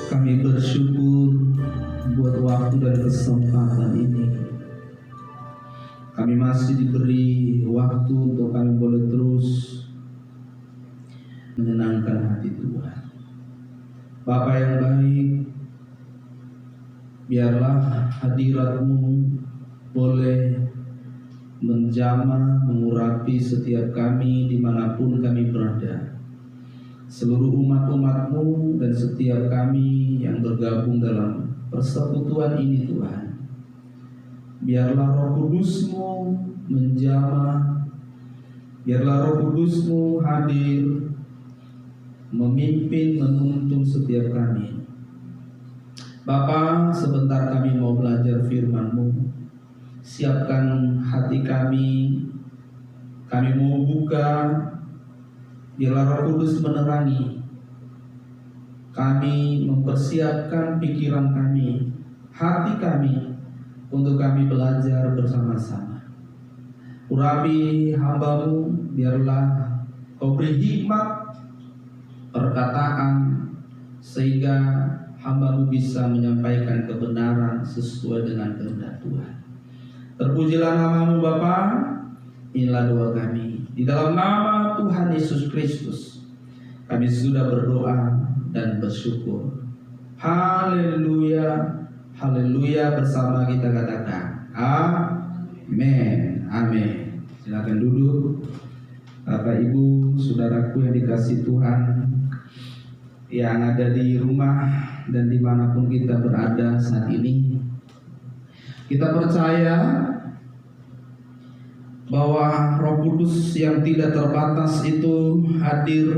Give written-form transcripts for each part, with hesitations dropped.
Kami bersyukur buat waktu dan kesempatan ini. Kami masih diberi waktu untuk kami boleh terus menyenangkan hati Tuhan. Bapa yang baik, biarlah hadirat-Mu boleh menjamah, mengurapi setiap kami dimanapun kami berada. Seluruh umat-umat-Mu dan setiap kami yang bergabung dalam persekutuan ini Tuhan. Biarlah Roh Kudus-Mu menjamah, biarlah Roh Kudus-Mu hadir, memimpin, menuntun setiap kami. Bapa, sebentar kami mau belajar firman-Mu. Siapkan hati kami mau buka. Biarlah Roh Kudus menerangi kami, mempersiapkan pikiran kami, hati kami, untuk kami belajar bersama-sama. Urapi hamba-Mu, biarlah Kau beri hikmat perkataan, sehingga hamba-Mu bisa menyampaikan kebenaran sesuai dengan kehendak Tuhan. Terpujilah nama-Mu Bapa. Inilah doa kami di dalam nama Tuhan Yesus Kristus. Kami sudah berdoa dan bersyukur. Haleluya, haleluya. Bersama kita katakan amin, amin. Silakan duduk. Bapak Ibu, saudaraku yang dikasihi Tuhan, yang ada di rumah dan dimanapun kita berada saat ini, kita percaya bahwa Roh Kudus yang tidak terbatas itu hadir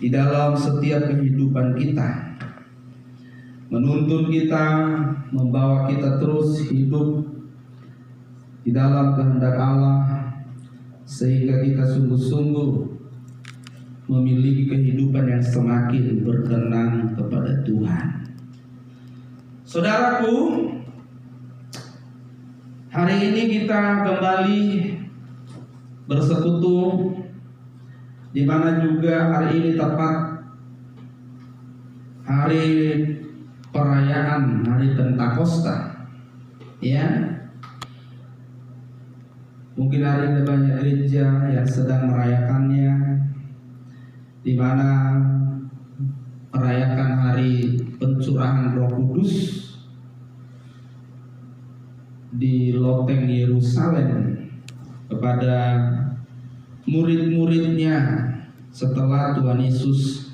di dalam setiap kehidupan kita, menuntun kita, membawa kita terus hidup di dalam kehendak Allah, sehingga kita sungguh-sungguh memiliki kehidupan yang semakin berkenan kepada Tuhan. Saudaraku, hari ini kita kembali bersekutu, di mana juga hari ini tepat hari perayaan hari Pentakosta. Ya, mungkin hari ini banyak gereja yang sedang merayakannya, di mana merayakan hari pencurahan Roh Kudus di loteng Yerusalem kepada murid-muridnya setelah Tuhan Yesus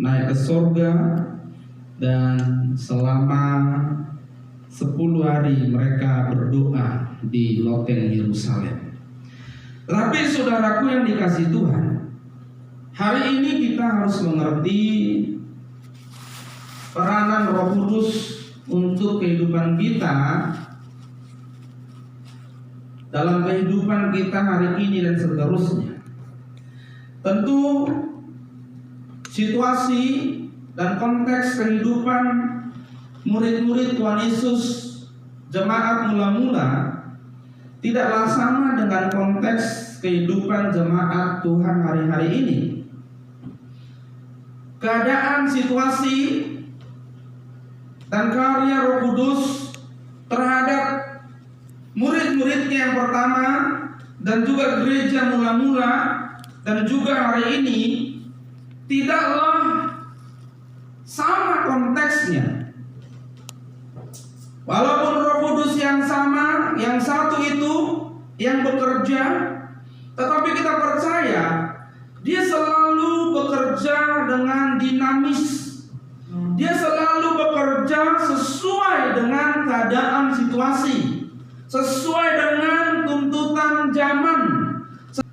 naik ke sorga, dan selama 10 hari mereka berdoa di loteng Yerusalem. Tapi saudaraku yang dikasihi Tuhan, hari ini kita harus mengerti peranan Roh Kudus untuk kehidupan kita, dalam kehidupan kita hari ini dan seterusnya. Tentu situasi dan konteks kehidupan murid-murid Tuhan Yesus, jemaat mula-mula, tidaklah sama dengan konteks kehidupan jemaat Tuhan hari-hari ini. keadaan, situasi, dan karya Roh Kudus terhadap murid-muridnya yang pertama, dan juga gereja mula-mula, dan juga hari ini tidaklah sama konteksnya. Walaupun Roh Kudus yang sama, yang satu itu yang bekerja, tetapi kita percaya Dia selalu bekerja dengan dinamis. Dia selalu bekerja sesuai dengan keadaan situasi, sesuai dengan tuntutan zaman,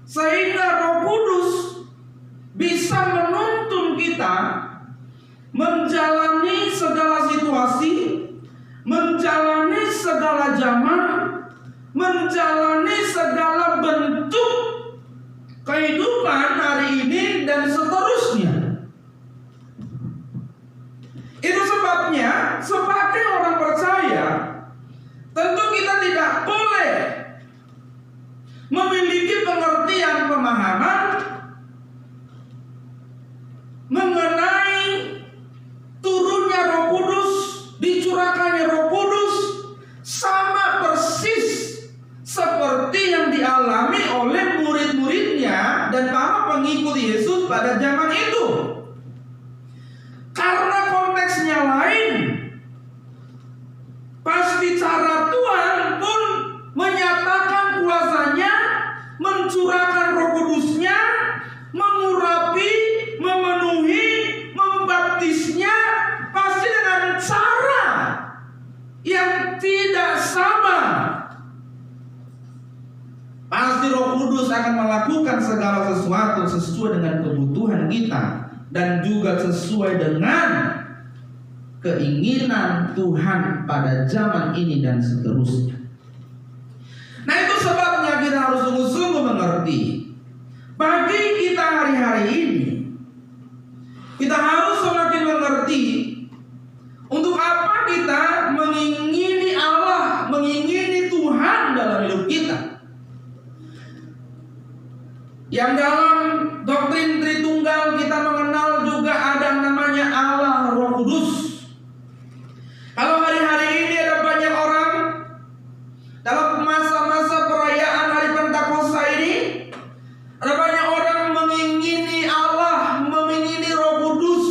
sehingga Roh Kudus bisa menuntun kita menjalani segala situasi, menjalani segala zaman, menjalani segala bentuk kehidupan hari ini dan seterusnya. Itu sebabnya sebagai orang percaya, tentu kita tidak boleh memiliki pengertian pemahaman mengenai turunnya Roh Kudus, dicurahkannya Roh Kudus sama persis seperti yang dialami oleh murid-muridnya dan para pengikut Yesus pada zaman itu. Karena konteksnya lain, pasti cara Tuhan pun menyatakan kuasanya, mencurahkan Roh Kudusnya, mengurapi, memenuhi, membaptisnya, pasti dengan cara yang tidak sama. Pasti Roh Kudus akan melakukan segala sesuatu sesuai dengan kebutuhan kita dan juga sesuai dengan keinginan Tuhan pada zaman ini dan seterusnya. Nah, itu sebabnya kita harus sungguh-sungguh mengerti. Bagi kita hari-hari ini, kita harus semakin mengerti untuk apa kita mengingini Allah, mengingini Tuhan dalam hidup kita. Yang dalam doktrin Tritunggal kita mengenal juga ada yang namanya Allah Roh Kudus. Kalau hari-hari ini ada banyak orang dalam masa-masa perayaan Hari Pentakosta ini, ada banyak orang mengingini Allah, mengingini Roh Kudus.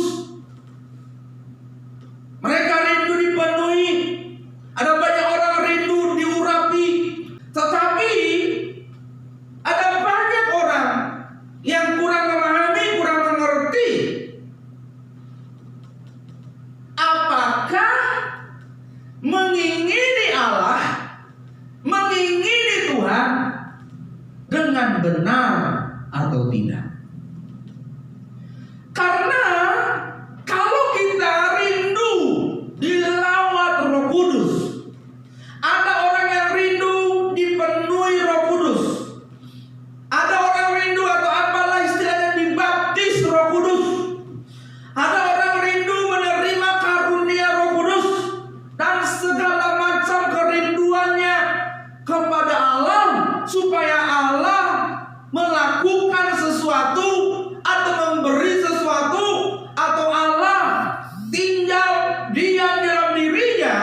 Mereka rindu dipenuhi. Ada banyak orang rindu diurapi. Tetapi ada banyak orang yang kurang memahami, kurang mengerti apakah mengingini Allah, mengingini Tuhan dengan benar atau tidak. Karena kalau kita rindu dilawat Roh Kudus, ada orang yang rindu dipenuhi Roh Kudus, ada orang rindu atau apalah istilahnya dibaptis Roh Kudus, ada orang rindu menerima karunia Roh Kudus dan segala macam kerinduannya kepada Allah, supaya Allah melakukan sesuatu atau memberi sesuatu, atau Allah tinggal diam dalam dirinya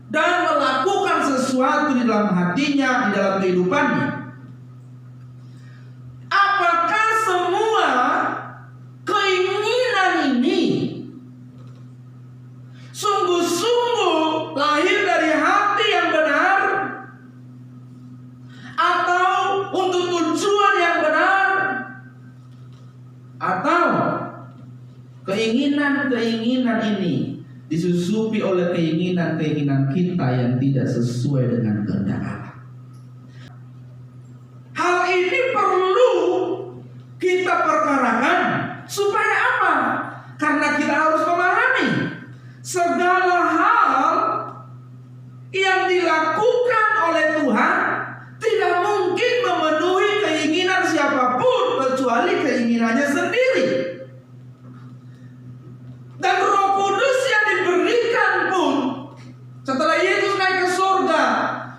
dan melakukan sesuatu di dalam hatinya, di dalam kehidupannya. Apakah semua keinginan ini sungguh-sungguh lahir dari hati yang benar, atau untuk tujuan yang benar, atau keinginan-keinginan ini disusupi oleh keinginan-keinginan kita yang tidak sesuai dengan kehendak Allah? Hal ini perlu kita perkarakan. Supaya apa? Karena kita harus memahami segala hal yang dilakukan oleh Tuhan tidak mungkin memenuhi keinginan siapapun kecuali keinginannya sendiri. Dan Roh Kudus yang diberikan pun setelah Yesus naik ke surga,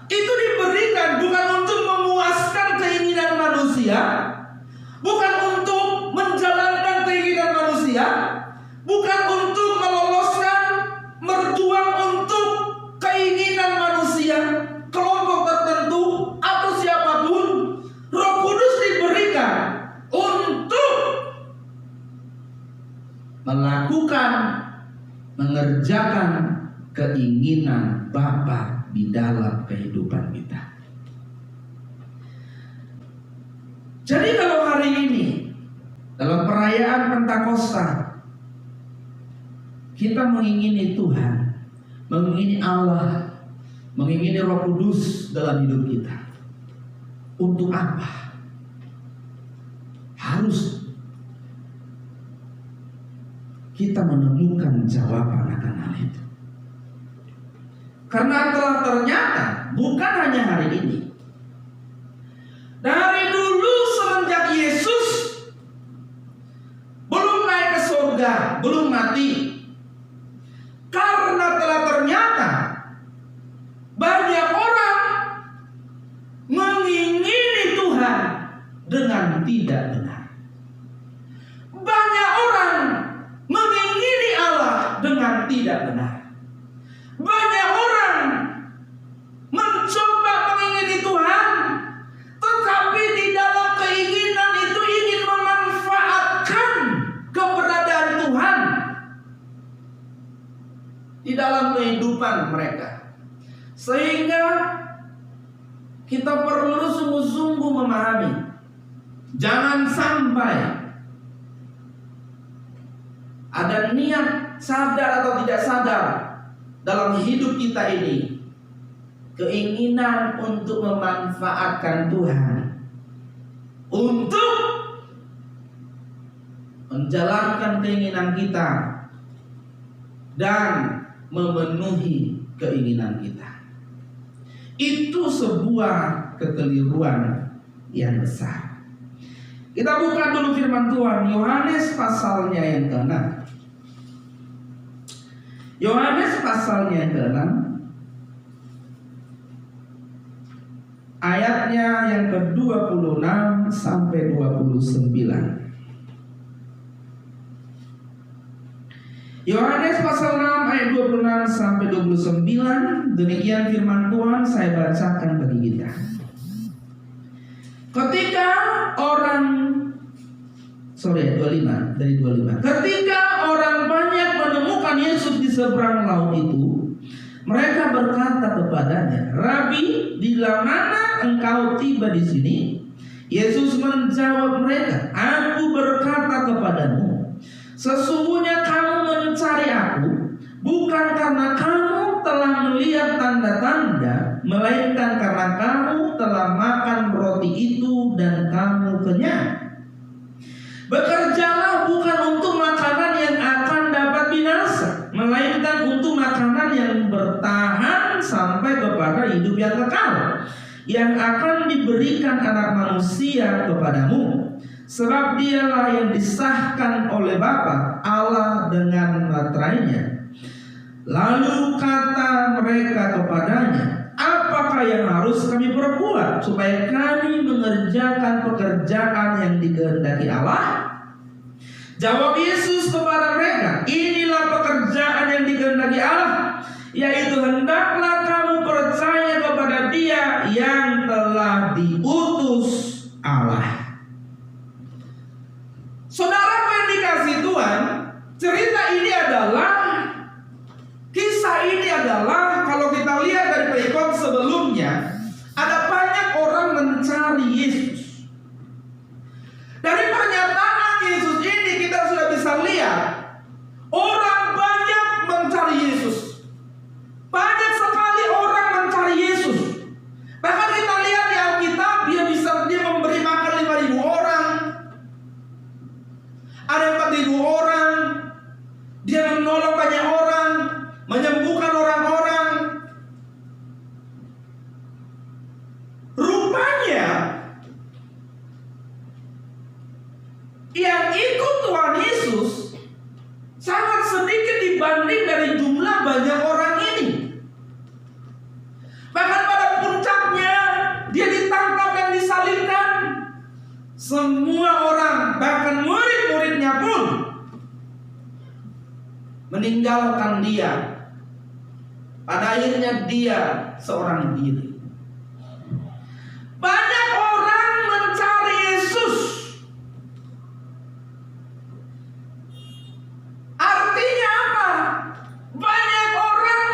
itu diberikan bukan untuk memuaskan keinginan manusia, bukan untuk menjalankan keinginan manusia, keinginan Bapa di dalam kehidupan kita. Jadi kalau hari ini dalam perayaan Pentakosta kita mengingini Tuhan, mengingini Allah, mengingini Roh Kudus dalam hidup kita, untuk apa? Harus kita menemukan jawaban akan hal itu. Karena telah ternyata bukan hanya hari ini, dari dulu semenjak Yesus belum naik ke surga, belum mati, karena telah ternyata banyak orang mengingini Tuhan dengan tidak benar. Banyak orang mengingini Allah dengan tidak benar. Banyak orang mencoba mengingini Tuhan, tetapi di dalam keinginan itu ingin memanfaatkan keberadaan Tuhan di dalam kehidupan mereka. Sehingga kita perlu sungguh-sungguh memahami, jangan sampai ada niat sadar atau tidak sadar dalam hidup kita ini, keinginan untuk memanfaatkan Tuhan untuk menjalankan keinginan kita dan memenuhi keinginan kita. Itu sebuah kekeliruan yang besar. Kita buka dulu firman Tuhan, Yohanes pasalnya yang ke-6. Yohanes pasalnya yang ke-6, ayatnya yang ke-26 sampai 29. Yohanes pasal 6 ayat 26 sampai 29. Demikian firman Tuhan, saya bacakan bagi kita. Ketika orang 25 dari 25. Ketika orang banyak menemukan Yesus di seberang laut itu, mereka berkata kepadanya, "Rabi, bila mana engkau tiba di sini?" Yesus menjawab mereka, "Aku berkata kepadamu, sesungguhnya kamu mencari aku bukan karena kamu telah melihat tanda-tanda, melainkan karena kamu telah makan roti itu dan kamu kenyang. Bekerjalah bukan untuk makanan yang akan dapat binasa, melainkan untuk makanan yang bertahan sampai kepada hidup yang kekal, yang akan diberikan Anak Manusia kepadamu. Sebab dialah yang disahkan oleh Bapa Allah dengan materainya." Lalu kata mereka kepadanya, "Apakah yang harus kami perbuat supaya kami mengerjakan pekerjaan yang dikehendaki Allah?" Jawab Yesus kepada mereka, "Inilah pekerjaan yang dikehendaki Allah, yaitu hendaklah kamu percaya kepada Dia yang telah diutus Allah." Saudara yang dikasih Tuhan, kisah ini adalah kalau kita lihat dari perikop sebelumnya, ada banyak orang mencari Yesus. Dari pernyataan Yesus ini kita sudah bisa lihat orang banyak mencari Yesus. Banyak sekali orang mencari Yesus. Bahkan kita lihat di Alkitab, dia memberi makan 5.000 orang. Ada 4.000 orang. Dia menolong banyak orang, menyembuhkan orang-orang. Rupanya yang ikut Tuhan Yesus sangat sedikit dibanding dari jumlah banyak orang ini. Bahkan pada puncaknya dia ditangkap dan disalibkan. Semua orang, bahkan murid-muridnya pun meninggalkan dia. Pada akhirnya dia seorang diri. Banyak orang mencari Yesus. Artinya apa? Banyak orang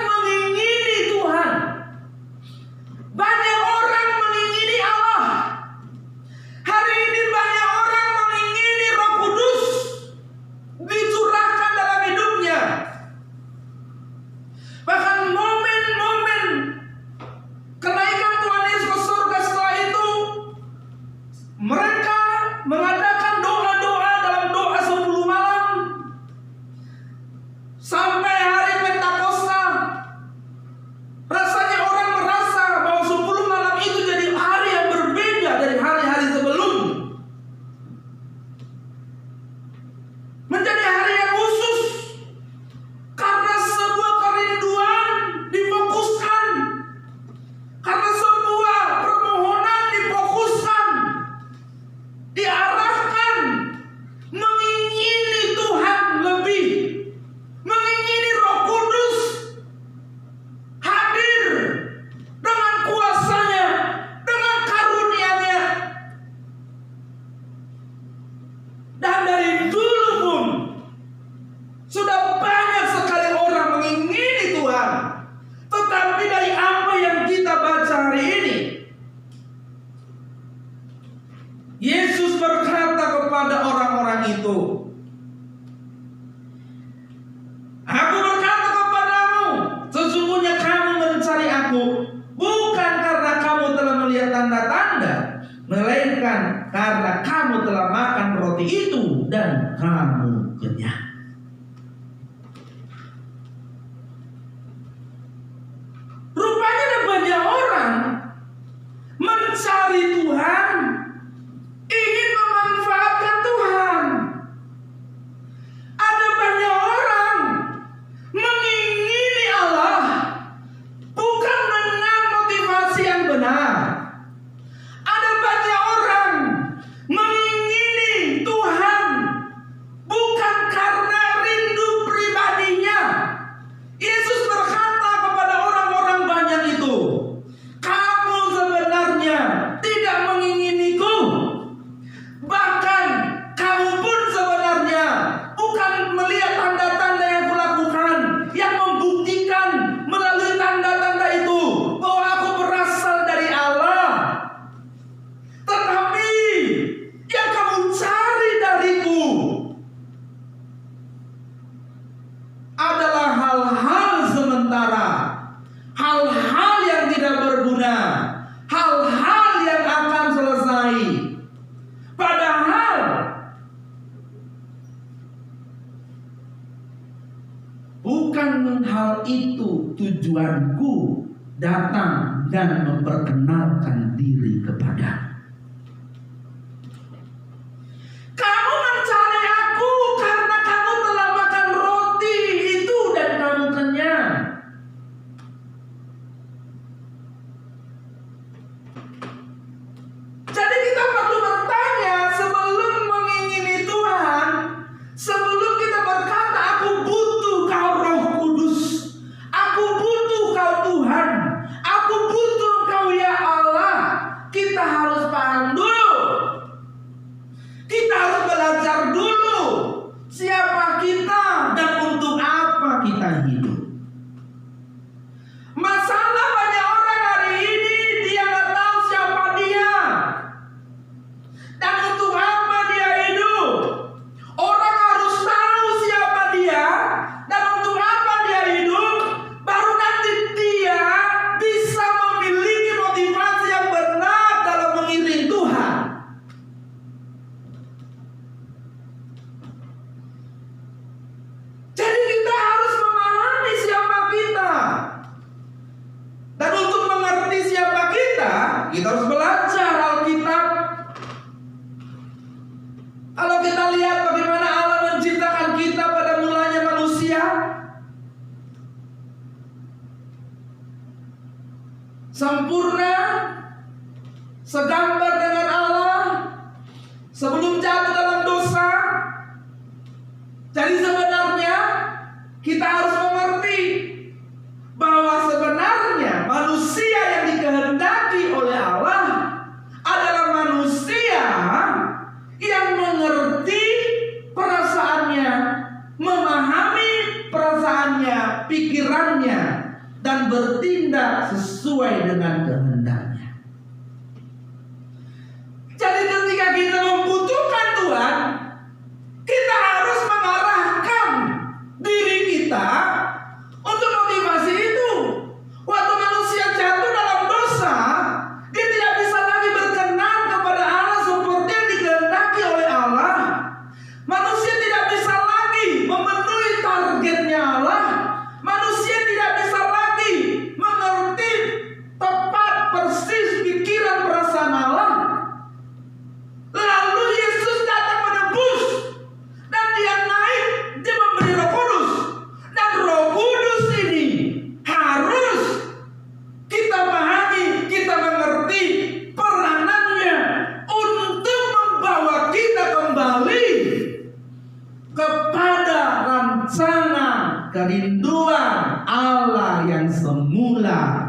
itu. Aku berkata kepadamu, sesungguhnya kamu mencari aku bukan karena kamu telah melihat tanda-tanda, melainkan karena kamu telah makan roti itu dan kamu kenyang. Rupanya ada banyak orang mencari Tuhan, ingin memanfaatkan Tuhan. Ada banyak orang mengingini Allah bukan dengan motivasi yang benar. Ada banyak orang mengingini Tuhan bukan karena rindu pribadinya. Yesus berkata kepada orang-orang banyak itu, kamu sebenarnya tidak menginginiku. Bahkan kamu pun sebenarnya bukan melihat tanda-tanda yang kulakukan, yang membuktikan melalui tanda-tanda itu bahwa aku berasal dari Allah. Tetapi yang kamu cari dariku adalah hal-hal sementara, hal-hal yang tidak berguna, hal-hal yang akan selesai. Padahal bukan hal itu tujuanku datang dan memperkenalkan diri kepadamu. Kamu mencari aku karena kamu telah makan roti itu dan kamu kenyang. Jadi kita perlu bertanya sebelum mengingini Tuhan, sebelum kita berkata aku butuh Kau Roh Kudus, aku butuh Kau Tuhan, aku butuh Kau ya Allah. Kita harus paham dulu, kita harus belajar dulu siapa kita dan untuk apa kita hidup. Masalah banyak orang hari ini, dia nggak tahu siapa dia dan untuk apa dia hidup. Orang harus tahu siapa dia dan untuk apa dia hidup, baru nanti dia bisa memiliki motivasi yang benar dalam mengiring Tuhan. Jadi kita harus memahami siapa kita. Dan untuk mengerti siapa kita harus belajar Alkitab. Kalau kita lihat bagaimana Allah menciptakan kita pada mulanya manusia, sempurna, segambar dengan Allah, sebelum jatuh dalam dosa. Jadi sebenarnya kita harus mengerti bahwa sebenarnya manusia yang dikehendaki oleh Allah adalah manusia yang mengerti perasaannya, memahami perasaannya, pikirannya, dan bertindak sesuai dengan kehendaknya. Jadi ketika kita membutuhkan Tuhan, kita harus mengarahkan diri kita untuk motivasi itu. Waktu manusia jatuh dalam dosa, dia tidak bisa lagi berkenan kepada Allah seperti yang dikehendaki oleh Allah. Manusia tidak bisa lagi memenuhi targetnya Allah. Manusia tidak bisa lagi mengerti tepat persis pikiran perasaan Allah. Lalu Yesus datang menebus dan dia naik, dia memberi Roh Kudus. Dan Roh Kudus ini harus kita pahami, kita mengerti peranannya untuk membawa kita kembali kepada rancangan kerinduan Allah yang semula,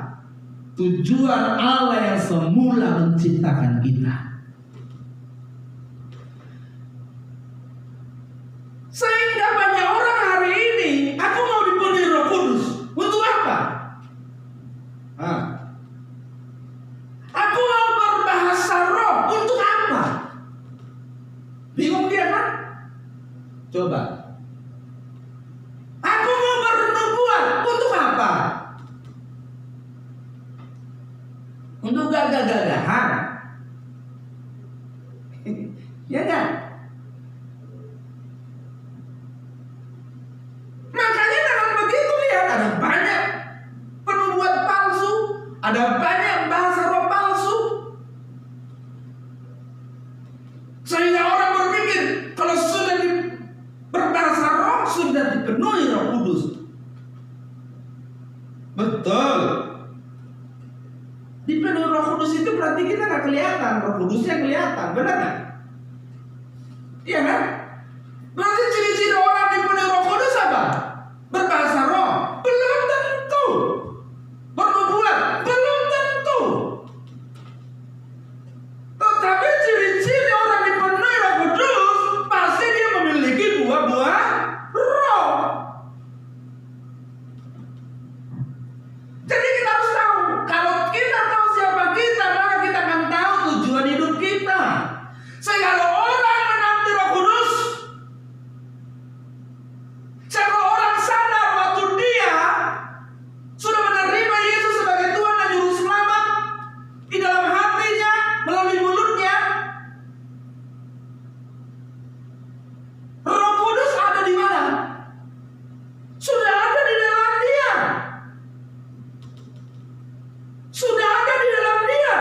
tujuan Allah yang semula menciptakan kita. Sehingga banyak orang hari ini, aku mau dipenuhi Roh Kudus. Untuk apa? Aku mau berbahasa roh. Untuk apa? Bingung dia kan? Coba. Aku mau bernubuat untuk apa? Untuk gagah-gagahan. Ya kan? Makanya dengan begitu lihat ada banyak penubuat palsu, ada banyak bahasa roh palsu. Sehingga orang berpikir kalau sudah berbahasa roh sudah dipenuhi Roh Kudus. Betul. Dipenuhi Roh Kudus itu berarti kita nggak kelihatan, Roh Kudusnya kelihatan, benar nggak? Iya kan? Berarti ciri-ciri orang dipenuhi Roh Kudus apa? Berbahasa roh? Belum tentu. Bernubuat? Belum tentu. Tetapi ciri-ciri orang dipenuhi Roh Kudus pasti dia memiliki buah-buah roh. Jadi kita harus tahu, kalau kita tahu siapa kita, maka kita akan tahu tujuan hidup kita. Sehingga kalau orang menanti Roh Kudus, kalau orang sadar waktu dia sudah menerima Yesus sebagai Tuhan dan Juru Selamat di dalam hatinya melalui mulutnya, Roh Kudus ada di mana? Sudah ada di dalam dia. Sudah ada di dalam dia.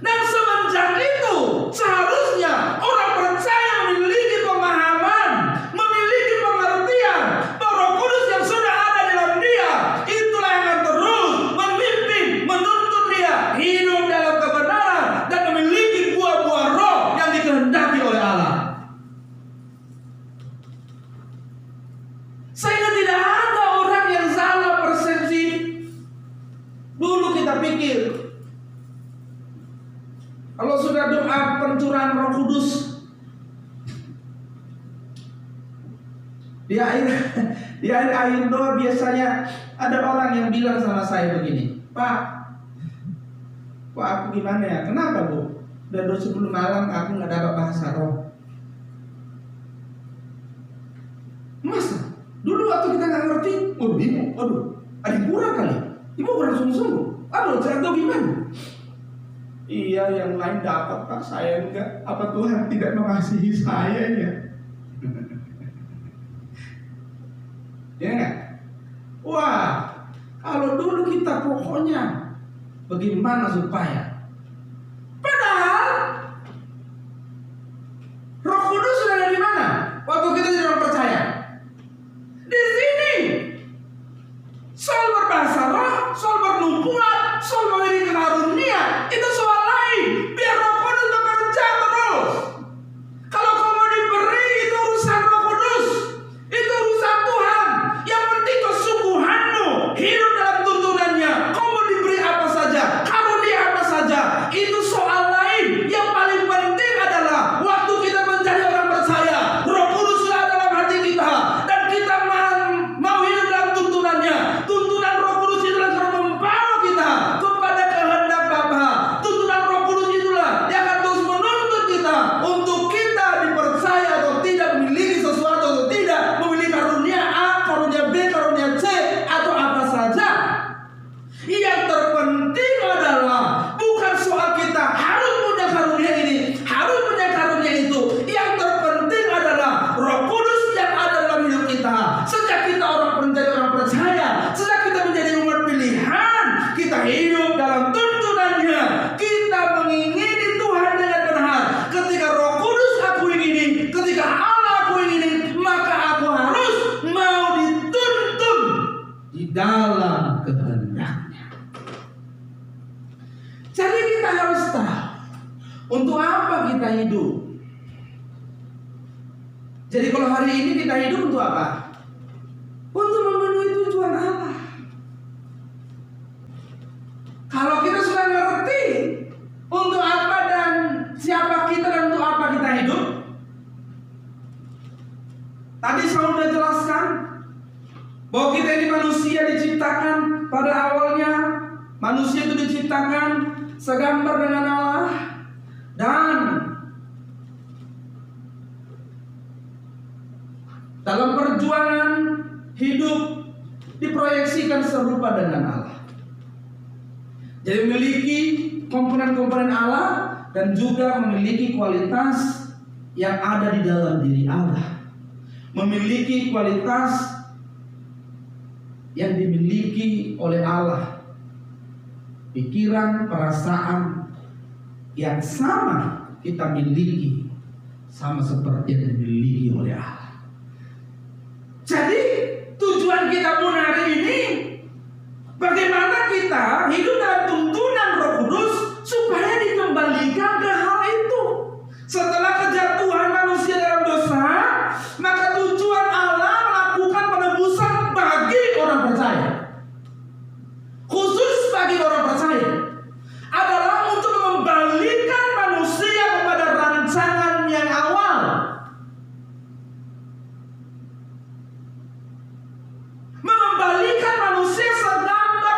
Dan semenjak itu seharusnya orang percaya memiliki pemahaman, memiliki pengertian bahwa Roh Kudus yang sudah ada di dalam dia itulah yang akan terus memimpin, menuntun dia hidup dalam kebenaran dan memiliki buah-buah roh yang dikehendaki oleh Allah. Sehingga tidak ada orang yang salah persepsi. Dulu kita pikir kalau sudah doa pencurahan Roh Kudus di akhir doa biasanya ada orang yang bilang sama saya begini, Pak, kok aku gimana ya? Kenapa Bu? Udah 10 malam aku nggak dapat bahasa roh. Masa? Dulu waktu kita nggak ngerti, aduh, ada kurang kali. Ibu kurang sungguh-sungguh. Aduh, saya tahu gimana? Iya, yang lain dapat Pak, saya enggak. Apa Tuhan tidak mengasihi saya ya? Ya enggak? Wah, kalau dulu kita pokoknya bagaimana supaya? Padahal Roh Kudus sudah ada di mana? Waktu kita jadi orang percaya. Di sini. Soal berbahasa roh, soal bernubuat, soal memiliki karunia, itu soal lain. Biar Roh Kudus bekerja terus. Kalau kamu diberi, itu urusan Roh Kudus, itu urusan Tuhan. Yang penting kesungguhanmu hidup dalam tuntunannya. Kamu diberi apa saja, karunia apa saja, itu soal lain. Yang paling penting adalah waktu kita menjadi orang percaya, Roh Kudus sudah dalam hati kita dan kita mau hidup dalam tuntunannya. Tuntunan Roh Kudus itulah yang akan membawa kita kepada kehendak Bapa. Tuntunan Roh Kudus itulah yang akan terus menuntut kita untuk kita dipercaya atau tidak, memiliki sesuatu atau tidak, memiliki karunia A, karunia B, karunia C, atau apa saja. Yang terpenting adalah bukan soal kita harus punya karunia ini, harus punya karunia itu. Yang terpenting adalah Roh Kudus yang ada dalam hidup kita. Sejak kita menjadi orang percaya, sejak kita menjadi umat pilihan, kita hidup dalam tuntunannya. Kita mengingini Tuhan dengan benar. Ketika Roh Kudus aku ingini, ketika Allah aku ingini, maka aku harus mau dituntun di dalam kehendaknya. Jadi kita harus tahu untuk apa kita hidup. Jadi kalau hari ini kita hidup untuk apa? Untuk memenuhi tujuan Allah. Kalau kita sudah ngerti untuk apa dan siapa kita dan untuk apa kita hidup. Tadi saya sudah jelaskan bahwa kita ini manusia diciptakan pada awalnya. Manusia itu diciptakan segambar dengan Allah. Dan perjuangan hidup diproyeksikan serupa dengan Allah. Jadi memiliki komponen-komponen Allah dan juga memiliki kualitas yang ada di dalam diri Allah. Memiliki kualitas yang dimiliki oleh Allah. Pikiran, perasaan yang sama kita miliki, sama seperti yang dimiliki oleh Allah. Jadi tujuan kita pun hari ini, bagaimana kita hidup dalam tuntunan Roh Kudus supaya dikembalikan ke hal itu. Setelah kejatuhan manusia dalam dosa, maka tujuan Allah melakukan penebusan bagi orang percaya, khusus bagi orang percaya, adalah untuk mengembalikan manusia kepada rancangan yang awal. Mengembalikan manusia segambar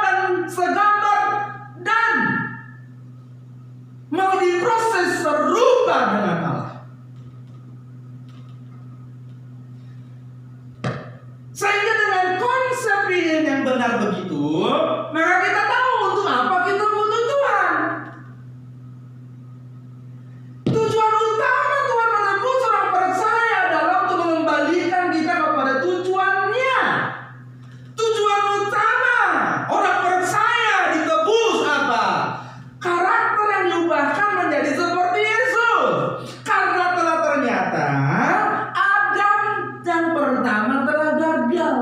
dan mau diproses serupa dengan Allah. Sehingga dengan konsep ini yang benar begitu, maka kita tahu untuk apa kita butuh Tuhan. Tujuan utama Tuhan menebus orang percaya adalah untuk mengembalikan kita kepada tujuannya. Tujuan utama orang percaya ditebus apa? Karakter yang diubahkan menjadi seperti Yesus. Karena telah ternyata Adam yang pertama telah gagal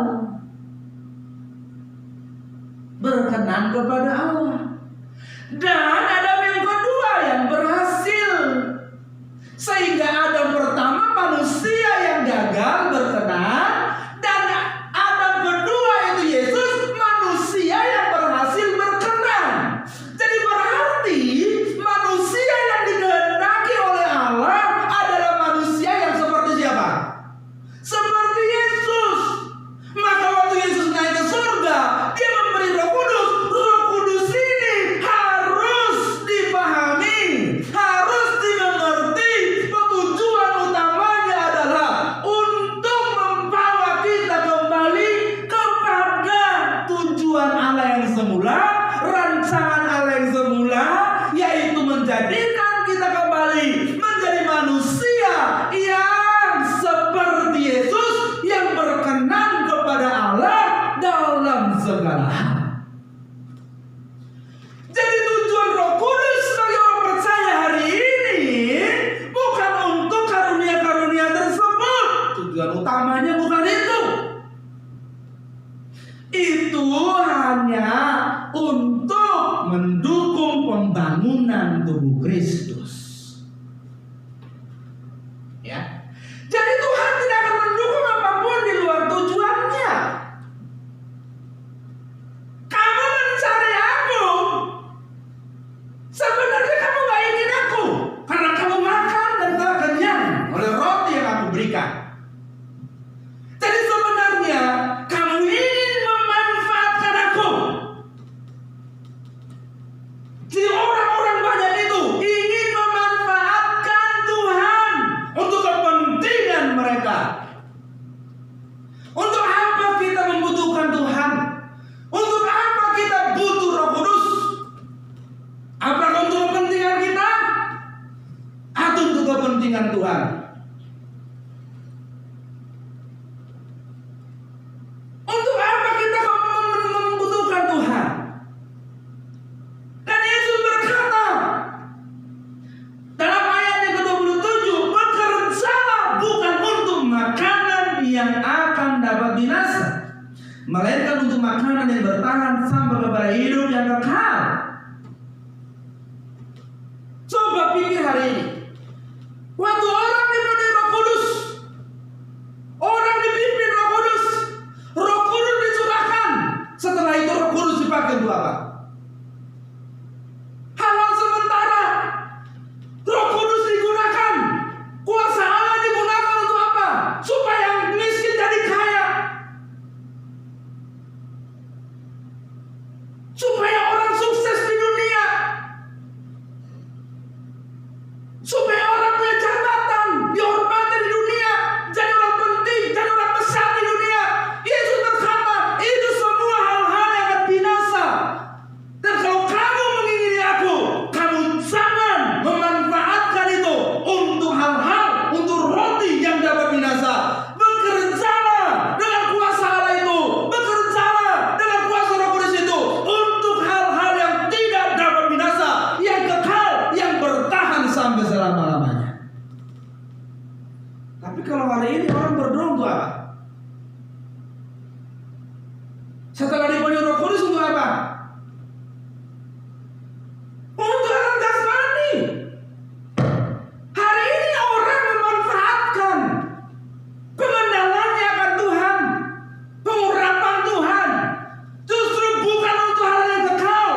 berkenan kepada Allah, dan Adam yang kedua yang berhasil. Sehingga Adam pertama manusia yang gagal berkenan, dan Adam kedua itu Yesus manusia yang berhasil berkenan. Jadi berarti manusia yang dikehendaki oleh Allah adalah manusia yang seperti siapa? Seperti Yesus. Maka waktu Yesus naik ke surga, dia memberi Roh Kudus. Roh Kudus ini harus dipahami, harus dimengerti. Tujuan utamanya adalah untuk membawa kita kembali kepada tujuan Allah yang semula, rancangan Allah yang semula, yaitu menjadikan kita kembali menjadi manusia yang seperti Yesus, yang berkenan kepada Allah dalam segala hal. Jadi tujuan Roh Kudus bagi orang percaya hari ini bukan untuk karunia-karunia tersebut. Tujuan utamanya bukan itu. Itu hanya untuk mendukung pembangunan tubuh Kristus. Ya. Jadi Tuhan tidak akan mendukung apapun di luar tujuannya. Kamu mencari aku, sebenarnya kamu gak ingin aku, karena kamu makan dan telah kenyang oleh roti yang aku berikan. Jadi sebenarnya kamu ingin memanfaatkan aku. Jadi orang-orang banyak itu ingin memanfaatkan Tuhan untuk kepentingan mereka. Untuk apa kita membutuhkan Tuhan? Untuk apa kita butuh Roh Kudus? Apakah untuk kepentingan kita atau untuk kepentingan Tuhan? Untuk apa kita membutuhkan Tuhan? Dan Yesus berkata dalam ayat yang ke-27, bekerjalah bukan untuk makanan yang akan dapat binasa, melainkan untuk makanan yang bertahan sampai kepada hidup yang kekal. Coba pikir hari ini, waktu orang dipenuhi Roh Kudus, orang dipimpin Roh Kudus, Roh Kudus dicurahkan. Setelah itu Roh Kudus dipakai untuk apa? Hal-hal sementara. Roh Kudus digunakan, kuasa Allah digunakan untuk apa? Supaya yang miskin jadi kaya, supaya orang sukses di dunia, supaya orang punya jabatan, dihormati di dunia, jadi orang penting, jadi orang besar di dunia. Hari ini orang memanfaatkan pengenalannya akan Tuhan, pengurapan Tuhan, justru bukan untuk hal yang kekal.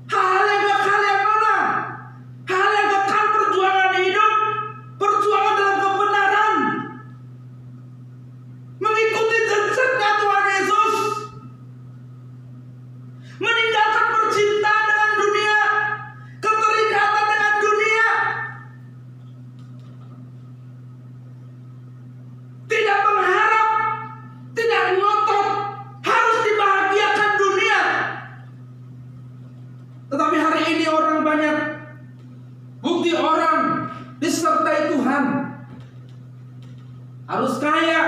Hal yang kekal yang mana? Hal yang kekal perjuangan hidup, perjuangan dalam kebenaran, mengikuti jejaknya Tuhan Yesus, meninggalkan percintaan dengan dunia, keterikatan dengan dunia, tidak mengharap, tidak ngotot harus dibahagiakan dunia. Tetapi hari ini orang banyak, bukti orang disertai Tuhan harus kaya,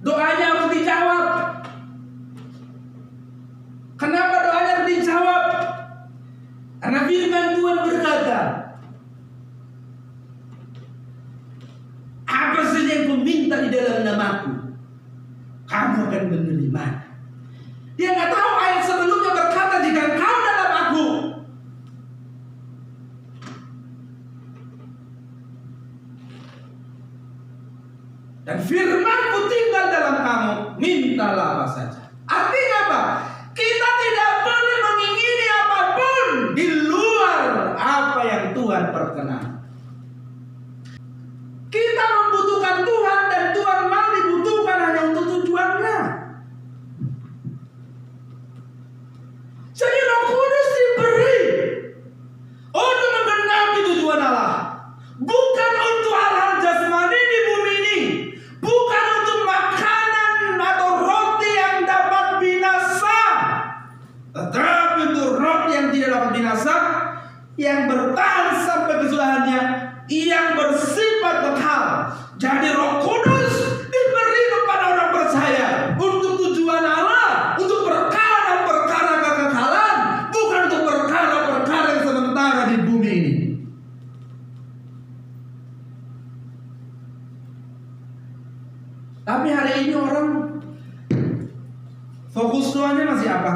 doanya harus dijawab. Kenapa doanya harus dijawab? Karena firman Tuhan berkata, apa saja yang kau minta di dalam namaku, kamu akan menerima. Dia nggak tahu ayat sebelumnya berkata, jika kau dalam aku, dan firmanku tinggal dalam kamu, mintalah apa saja. Artinya apa? Kita tidak boleh mengingini apapun di luar apa yang Tuhan perkenan. Kita membutuhkan Tuhan dan Tuhan mau dibutuhkan hanya untuk tujuannya. Jadi Roh Kudus diberi untuk menggenapi tujuan Allah, bukan untuk hal-hal jasmani di bumi ini, bukan untuk makanan atau roti yang dapat binasa, tetapi untuk roti yang tidak dapat binasa, yang bertahan sampai kesudahannya, yang bersifat kekal. Jadi Roh Kudus diberi kepada orang percaya untuk tujuan Allah, untuk perkara-perkara kekekalan, bukan untuk perkara-perkara yang sementara di bumi ini. Tapi hari ini orang fokus Tuhannya masih apa?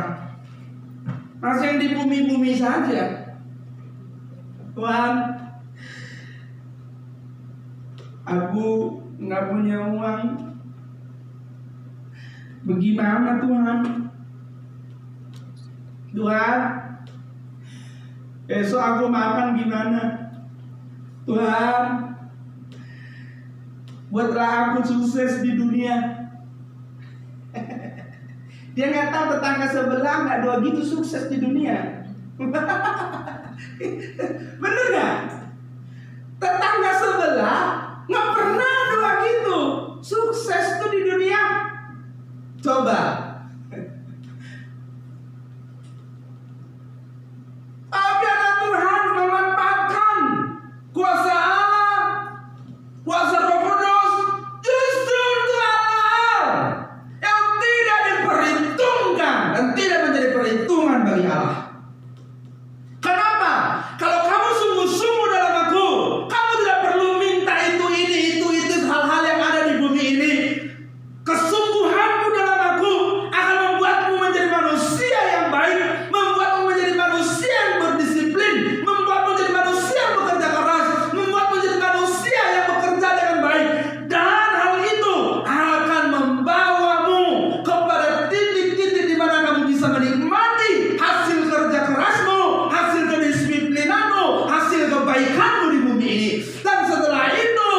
Masih yang di bumi-bumi saja. Tuhan, aku nggak punya uang. Bagaimana Tuhan? Tuhan, besok aku makan gimana? Tuhan, buatlah aku sukses di dunia. Dia nggak tahu tetangga sebelah nggak doa gitu sukses di dunia. Bener nggak? Tetangga sebelah nggak pernah doa gitu sukses tuh di dunia. Coba. Tapi anak Tuhan memanfaatkan kuasa Allah, kuasa Roh Kudus justru untuk hal-hal yang tidak diperhitungkan dan tidak menjadi perhitungan bagi Allah. Kenapa? Kalau kamu sungguh-sungguh dalam aku, kamu tidak perlu minta itu, ini, itu hal-hal yang ada di bumi ini. Kesungguhanmu dalam aku akan membuatmu menjadi manusia yang baik, membuatmu menjadi manusia yang berdisiplin, membuatmu menjadi manusia yang bekerja keras, membuatmu menjadi manusia yang bekerja dengan baik. Dan hal itu akan membawamu kepada titik-titik di mana kamu bisa menikmati hasil kerja kerasmu, hasil kedisiplinanmu, hasil kebaikanmu di bumi ini. Dan setelah itu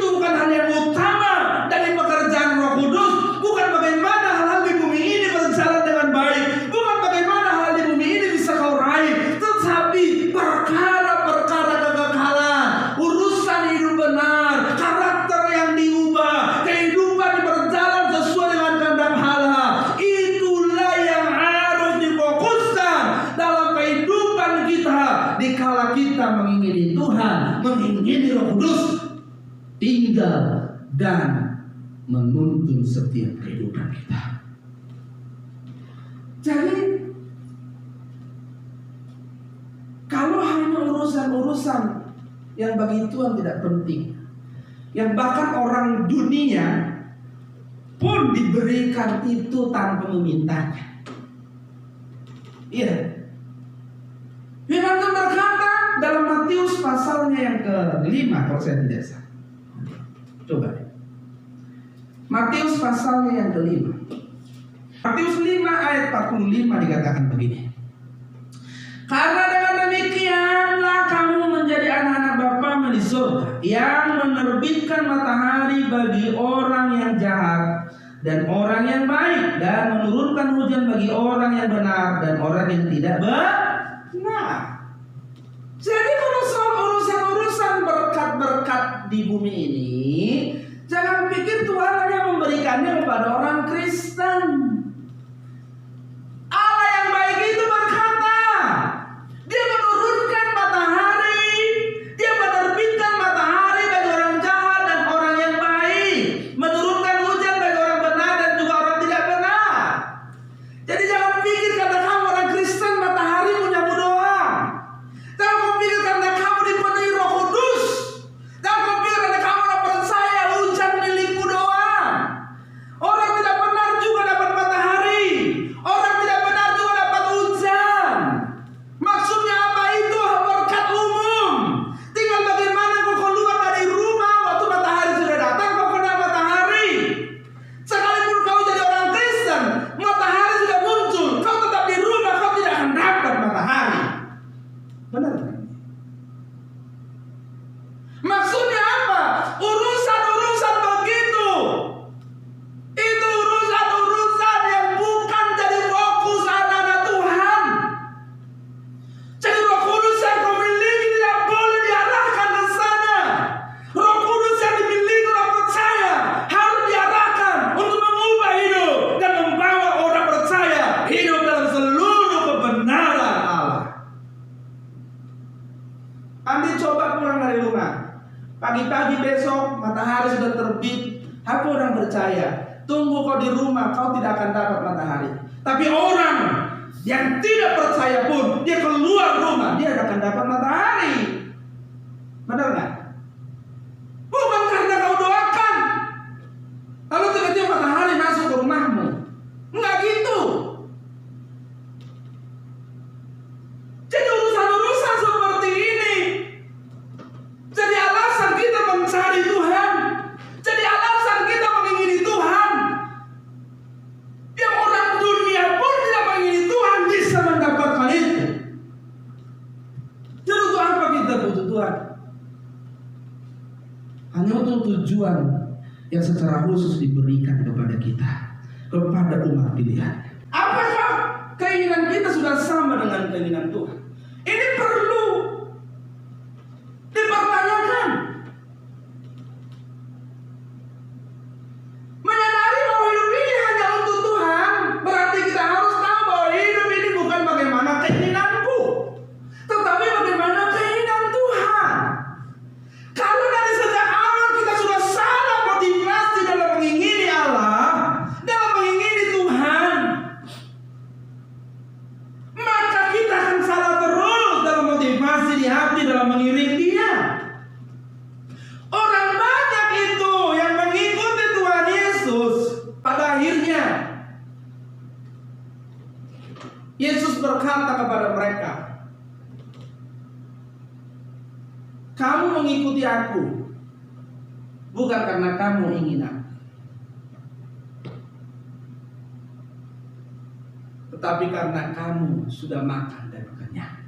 bukan hal yang utama dari pekerjaan Roh Kudus, bukan bagaimana hal-hal di bumi ini berjalan dengan baik, bukan bagaimana hal di bumi ini bisa kau raih, tetapi perkara-perkara kekekalan, urusan hidup benar, karakter yang diubah, kehidupan yang berjalan sesuai dengan kehendak Allah. Itulah yang harus difokuskan dalam kehidupan kita dikala kita mengingini Tuhan, mengingini Roh Kudus tinggal dan menuntun setiap kehidupan kita. Jadi kalau hanya urusan-urusan yang bagi Tuhan tidak penting, yang bahkan orang dunia pun diberikan itu tanpa memintanya, Iya. Firman Tuhan berkata dalam Matius pasalnya yang ke-5 kalau saya tidak salah. Coba. Matius pasalnya yang ke-5. Matius 5 ayat 45 dikatakan begini. Karena dengan demikianlah kamu menjadi anak-anak Bapa di surga, yang menerbitkan matahari bagi orang yang jahat dan orang yang baik, dan menurunkan hujan bagi orang yang benar dan orang yang tidak benar. Jadi kalau soal urusan berkat-berkat di bumi ini, jangan pikir Tuhan hanya memberikannya kepada orang Kristen. Allah yang baik itu berkata, Dia menurunkan matahari, Dia menerbitkan matahari bagi orang jahat dan orang yang baik, menurunkan hujan bagi orang benar dan juga orang tidak benar. Jadi jangan pikir karena kamu orang Kristen matahari punyamu doang. Jangan kau pikir karena kamu dipenuhi Roh Kudus. Jangan kau pikir karena kamu orang percaya hujan milikmu doang. Orang tidak benar juga dapat matahari. Orang tidak benar juga dapat hujan. Maksudnya apa itu? Berkat umum. Tinggal bagaimana kau keluar dari rumah waktu matahari sudah datang, kau kena matahari. Sekalipun kau jadi orang Kristen, matahari sudah muncul, kau tetap di rumah, kau tidak akan dapat matahari. Benar kan? Maksudnya apa? Urusan-urusan begitu. Itu urusan-urusan yang bukan jadi fokus anak-anak Tuhan. Jadi Roh Kudus yang kau miliki tidak boleh diarahkan ke sana. Roh Kudus yang dimiliki orang percaya harus diarahkan untuk mengubah hidup dan membawa orang percaya hidup dalam seluruh kebenaran Allah. Andi coba pulang dari rumah. Pagi-pagi besok matahari sudah terbit. Aku orang percaya, tunggu kau di rumah, kau tidak akan dapat matahari. Tapi orang yang tidak percaya pun, dia keluar rumah, dia akan dapat matahari. Benar nggak? Bukan karena kau doakan, lalu tiba-tiba matahari masuk ke rumahmu. Enggak gitu. Jadi urusan-urusan seperti ini jadi alasan kita mencari Tuhan, jadi alasan kita mengingini Tuhan. Yang orang dunia pun tidak mengingini Tuhan bisa mendapatkan itu. Jadi untuk apa kita butuh Tuhan? Hanya untuk tujuan yang secara khusus diberikan kepada kita, kepada umat pilihan. Apakah keinginan kita sudah sama dengan keinginan Tuhan? Ini perlu dipertanyakan. Menyadari bahwa hidup ini hanya untuk Tuhan, berarti kita harus tahu bahwa hidup ini bukan bagaimana keinginanku, tetapi bagaimana keinginan Tuhan. Kalau dari sejak awal kita sudah salah motivasi dalam mengingini Allah, dalam mengingini Tuhan, maka kita akan salah terus dalam motivasi di hati dalam mengiring Dia. Orang banyak itu yang mengikuti Tuhan Yesus, pada akhirnya Yesus berkata kepada mereka, kamu mengikuti aku bukan karena kamu ingin aku, tetapi karena kamu sudah makan dan kenyang.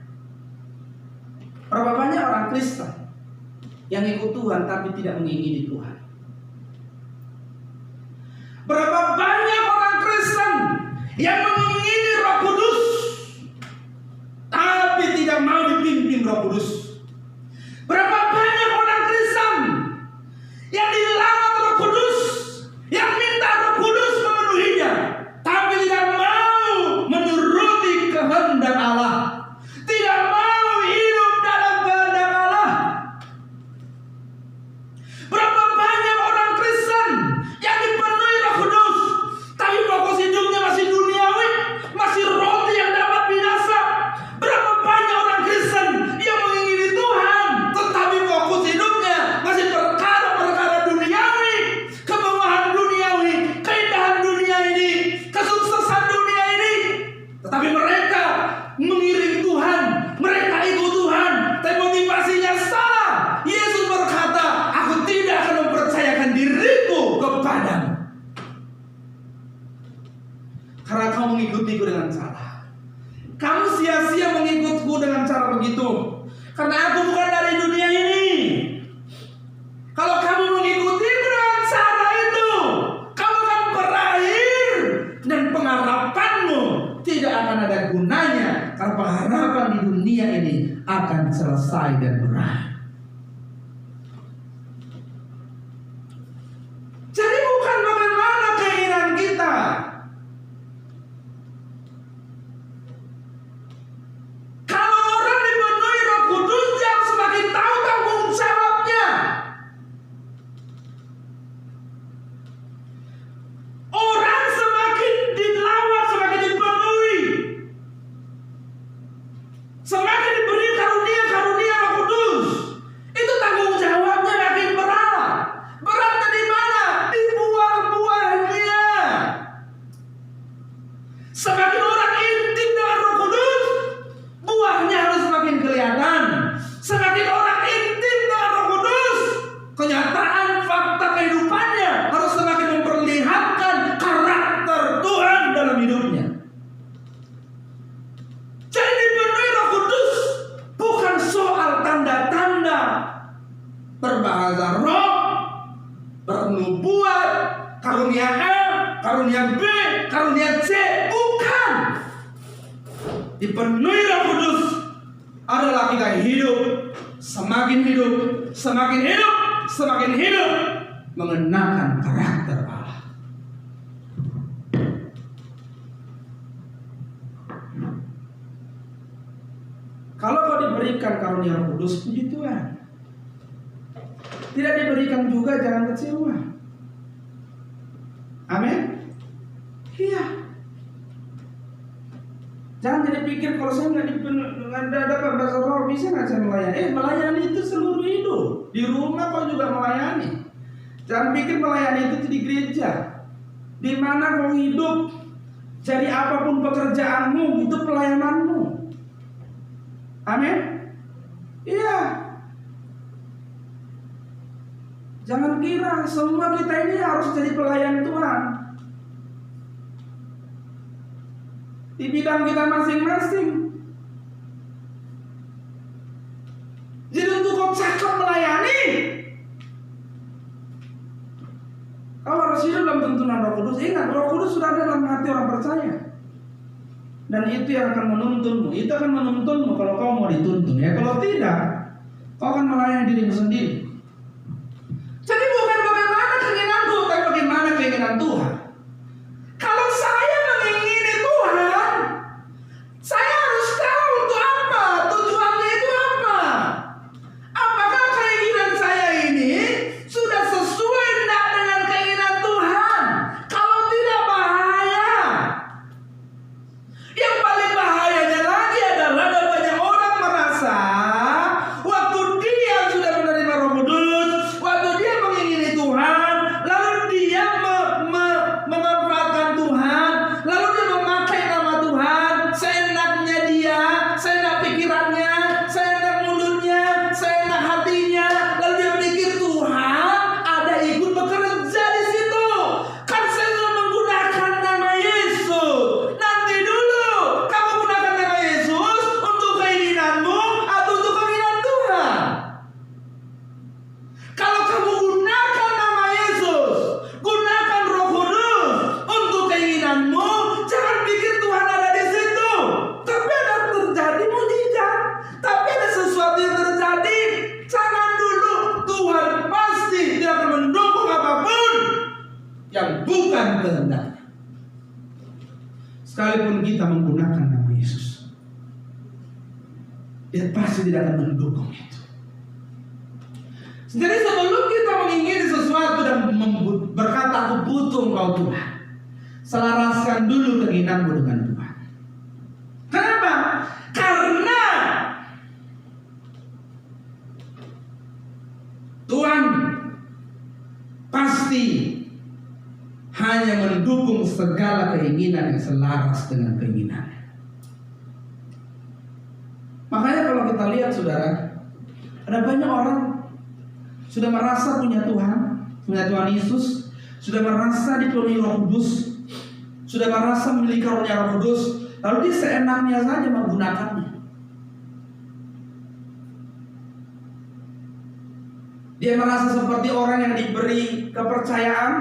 Berapa banyak orang Kristen yang ikut Tuhan tapi tidak mengingini Tuhan? Berapa banyak orang Kristen yang mengingini Roh Kudus tapi tidak mau dipimpin Roh Kudus? Berapa banyak orang Kristen yang dilawat Roh Kudus, yang minta Roh Kudus memenuhinya, tapi tidak mau menuruti kehendak Allah, tidak mau hidup dalam kehendak Allah. Berapa banyak orang Kristen yang dipenuhi Roh Kudus, tapi fokus hidupnya masih duniawi, karena kamu mengikutiku dengan salah. Kamu sia-sia mengikutku dengan cara begitu, karena aku bukan dari dunia ini. Kalau kamu mengikutiku dengan cara itu, kamu akan berakhir dan pengharapanmu tidak akan ada gunanya, karena pengharapan di dunia ini akan selesai dan berakhir. Jadi bukan bagaimana keinginan kita. Kalau orang dipenuhi Roh Kudus, dia semakin tahu tanggung jawabnya. Orang semakin dilawat, semakin dipenuhi, semakin diberi karunia-karunia Roh Kudus, itu tanggung jawabnya makin berat. Beratnya di mana? Di buah-buahnya. Semakin orang intim dengan Roh Kudus, buahnya harus semakin kelihatan. Semakin orang intim dengan Roh Kudus, kenyataan fakta kehidupannya harus semakin memperlihatkan karakter Tuhan dalam hidupnya. Jadi dipenuhi Roh Kudus bukan soal tanda-tanda berbahasa roh, bernubuat, karunia A, karunia B, karunia C, bukan. Dipenuhi Roh Kudus adalah kita hidup, semakin hidup, semakin hidup, semakin hidup mengenakan karakter Allah. Kalau kau diberikan karunia Roh Kudus, puji Tuhan. Tidak diberikan juga, jangan kecewa. Amin. Iya. Jangan jadi pikir kalau saya nggak dapat bahasa roh, bisa nggak saya melayani? Melayani itu seluruh hidup. Di rumah kau juga melayani. Jangan pikir melayani itu di gereja. Di mana kau hidup, jadi apapun pekerjaanmu, itu pelayananmu. Amin. Iya. Jangan kira semua kita ini harus jadi pelayan Tuhan di bidang kita masing-masing. Jadi untuk kau cakap melayani, kau harus hidup dalam tuntunan Roh Kudus. Ingat, Roh Kudus sudah ada dalam hati orang percaya, dan itu yang akan menuntunmu. Itu akan menuntunmu kalau kau mau dituntun. Ya, kalau tidak, kau akan melayani dirimu sendiri. Jadi bukan bagaimana keinginanku, tapi bagaimana keinginan Tuhan. Kalau saya mengingini Tuhan, saya harus tahu untuk apa, tujuannya itu apa. Apakah keinginan saya ini sudah sesuai dengan keinginan Tuhan? Kalau tidak, bahaya. Yang paling bahayanya lagi adalah ada banyak orang merasa waktu dia sudah menerima Roh Kudus, waktu dia mengingini Tuhan, lalu dia memanfaatkan Tuhan, lalu dia memakai nama Tuhan seenaknya dia, seenak pikirannya, seenak mulutnya, seenak hatinya, lalu dia mikir Tuhan ada ikut bekerja di situ. Kan saya sudah menggunakan nama Yesus. Nanti dulu kamu gunakan nama Yesus untuk keinginanmu atau untuk keinginan Tuhan. Kalau kamu gunakan nama Yesus, gunakan Roh Kudus untuk keinginanmu, jangan pikir Tuhan ada di situ. Tapi ada terjadi mujizat, tapi ada sesuatu yang terjadi. Jangan dulu. Tuhan pasti tidak akan mendukung apapun yang bukan kehendaknya. Sekalipun kita menggunakan nama Yesus, dia pasti tidak akan mendukung itu. Jadi sebelum kita mengingini sesuatu dan berkata aku butuh Engkau Tuhan, selaraskan dulu keinginanmu dengan Tuhan. Kenapa? Karena Tuhan pasti hanya mendukung segala keinginan yang selaras dengan keinginannya. Makanya kalau kita lihat saudara, ada banyak orang sudah merasa punya Tuhan Yesus, sudah merasa dipenuhi Roh Kudus, sudah merasa memiliki karunia Roh Kudus, lalu dia seenaknya saja menggunakannya. Dia merasa seperti orang yang diberi kepercayaan,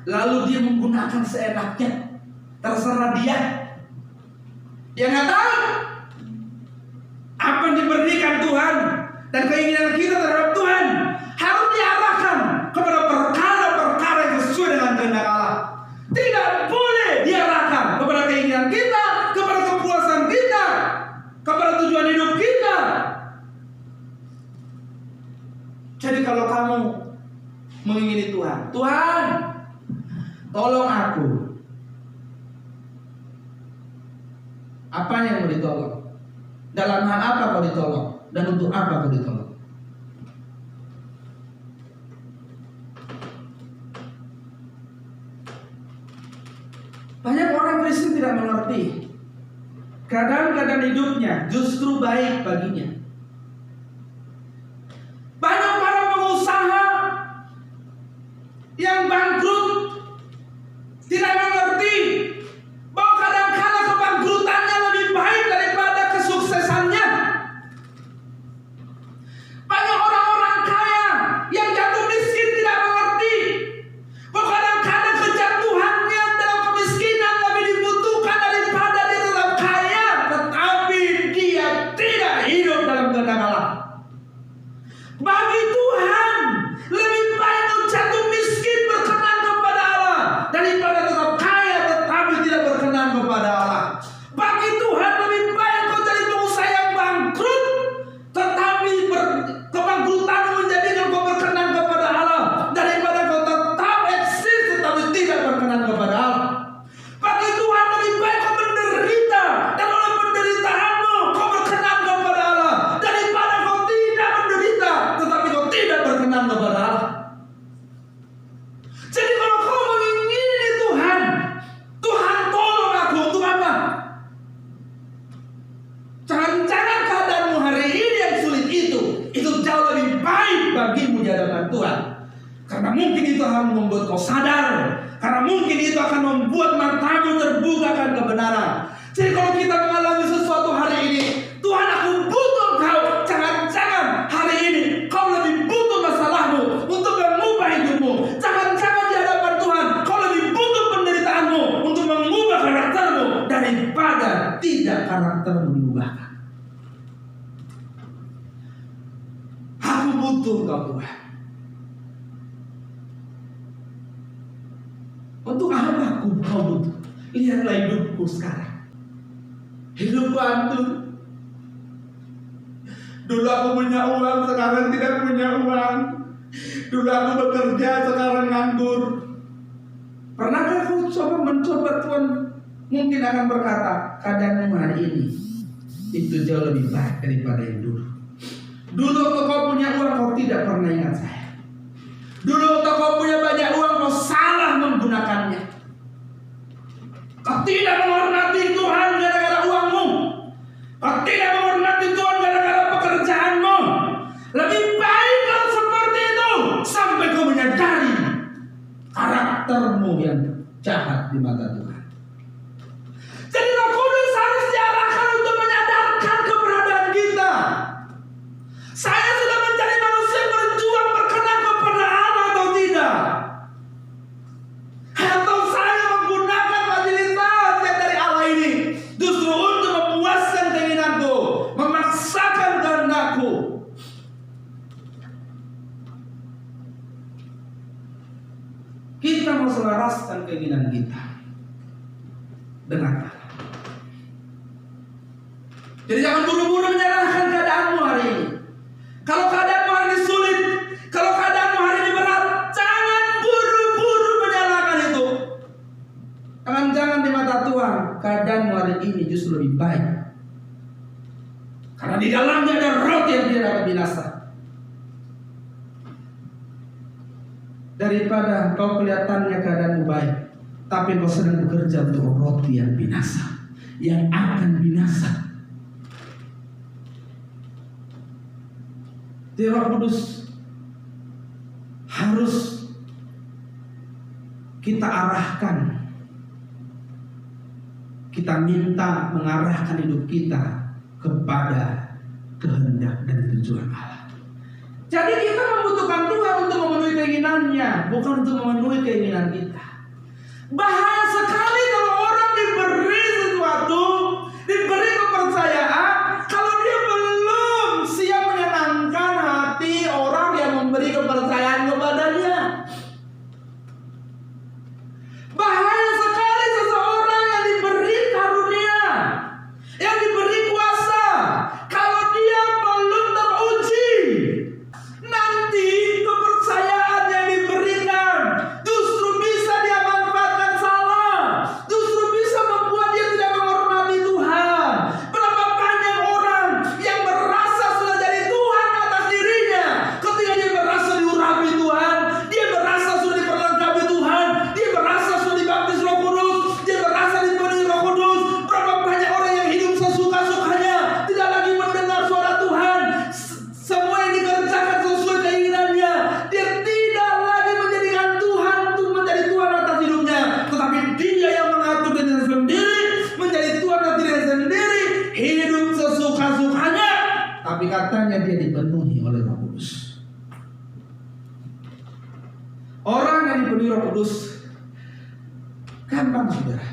lalu dia menggunakan seenaknya, terserah dia. Dia nggak tahu apa yang diberikan Tuhan dan keinginan kita terhadap Tuhan harus diarahkan kepada perkara-perkara yang sesuai dengan kehendak Allah. Tidak boleh diarahkan kepada keinginan kita, kepada kepuasan kita, kepada tujuan hidup kita. Jadi kalau kamu mengingini Tuhan, Tuhan, tolong aku. Apa yang mau ditolong? Dalam hal apa kau ditolong? Dan untuk apa kau ditolong? Banyak orang Kristen tidak mengerti. Kadang-kadang hidupnya justru baik baginya. Banyak para pengusaha yang bangkrut tidak mengerti bahwa kadang-kadang kebangkrutannya lebih baik daripada kesuksesannya. Banyak orang-orang kaya yang jatuh miskin tidak mengerti bahwa kadang-kadang kejatuhannya dalam kemiskinan lebih dibutuhkan daripada dia tetap kaya, tetapi dia tidak hidup dalam kehendak Allah. Bagi Tuhan lebih baik kau jatuh miskin berkenan kepada Allah daripada tetap kaya tetapi tidak berkenan kepada Allah. Bagi Tuhan lebih baik kau jadi pengusaha yang bangkrut tetapi kebangkrutan menjadikan kau berkenan kepada Allah daripada kau tetap eksis tetapi tidak berkenan kepada Allah. Bagi Tuhan lebih baik kau menderita dan oleh penderitaanmu kau berkenan kepada Allah daripada kau tidak menderita tetapi kau tidak berkenan kepada Allah. Jadi kalau kau mengingini Tuhan, Tuhan tolong aku untuk apa? Jangan-jangan keadaanmu hari ini yang sulit itu jauh lebih baik bagimu di hadapan Tuhan. Karena mungkin itu akan membuat kau sadar, karena mungkin itu akan membuat matamu terbuka akan kebenaran. Jadi kalau kita mengalami sesuatu hari ini, Tuhan aku butuh kau. Jangan-jangan hari ini kau lebih butuh masalahmu untuk mengubah hidupmu. Jangan-jangan di hadapan Tuhan kau lebih butuh penderitaanmu untuk mengubah karaktermu daripada tidak karaktermu diubahkan. Aku butuh kau Tuhan. Untuk apa aku kau butuh? Lihatlah hidupku sekarang. Hidupku hancur. Dulu aku punya uang, sekarang tidak punya uang. Dulu aku bekerja, sekarang nganggur. Pernahkah kau mencoba Tuhan mungkin akan berkata, keadaanmu hari ini itu jauh lebih baik daripada yang dulu. Dulu waktu kau punya uang, kau tidak pernah ingat saya. Dulu waktu kau punya banyak uang, kau salah menggunakannya. Kau tidak menghormati Tuhan gara-gara uangmu. Kau tidak menghormati Tuhan gara-gara pekerjaanmu. Lebih baik kau seperti itu sampai kau menyadari karaktermu yang jahat di mata Tuhan. Jadi Roh Kudus harus diarahkan untuk menyadarkan keberadaan kita. Saya sudah mencari manusia yang berjuang berkenan kepada Allah atau tidak? Atau saya menggunakan fasilitas yang dari Allah ini justru untuk memuaskan keinginanku, memaksakan kehendakku. Kita mau selaraskan keinginan kita dengan Allah. Jadi jangan buru-buru menyerahkan keadaanmu hari ini. Kalau keadaanmu hari ini sulit, kalau keadaanmu hari ini berat, jangan buru-buru menyalahkan itu. Jangan di mata Tuhan keadaanmu hari ini justru lebih baik. Karena di dalamnya ada roti yang tidak dapat binasa. Daripada kau kelihatannya keadaanmu baik, tapi kau sedang bekerja untuk roti yang binasa, yang akan binasa. Jadi Roh Kudus harus kita arahkan kita minta mengarahkan hidup kita kepada kehendak dan tujuan Allah. Jadi kita membutuhkan Tuhan untuk memenuhi keinginannya, bukan untuk memenuhi keinginan kita. Bahaya sekali kalau orang diberi sesuatu, diberi kepercayaan, kalau dia belum siap menyenangkan hati orang yang memberi kepercayaan kepadanya. Bahaya sekali seseorang yang diberi karunia, yang diberi kuasa, kalau dia belum teruji, nanti kepercayaan yang diberikan justru bisa dia manfaatkan salah, justru bisa membuat dia tidak menghormati Tuhan. Berapa banyak orang yang merasa sudah jadi Tuhan atas dirinya, ketika dia merasa diurapi Tuhan, dia merasa sudah diperlengkapi Tuhan, dia merasa sudah dibaptis Roh Kudus, dia merasa dipenuhi Roh Kudus. Berapa banyak orang yang hidup sesuka-sukanya, tidak lagi mendengar suara Tuhan, semua yang dikerjakan sesuai keinginannya. Dia tidak lagi menjadikan Tuhan untuk menjadi Tuhan atas hidupnya, tetapi dia yang mengatur dirinya sendiri, menjadi Tuhan atas dirinya sendiri, hidup sesuka-sukanya. Tapi katanya dia dipenuhi oleh Roh Kudus. Orang yang dipenuhi Roh Kudus gampang, saudara.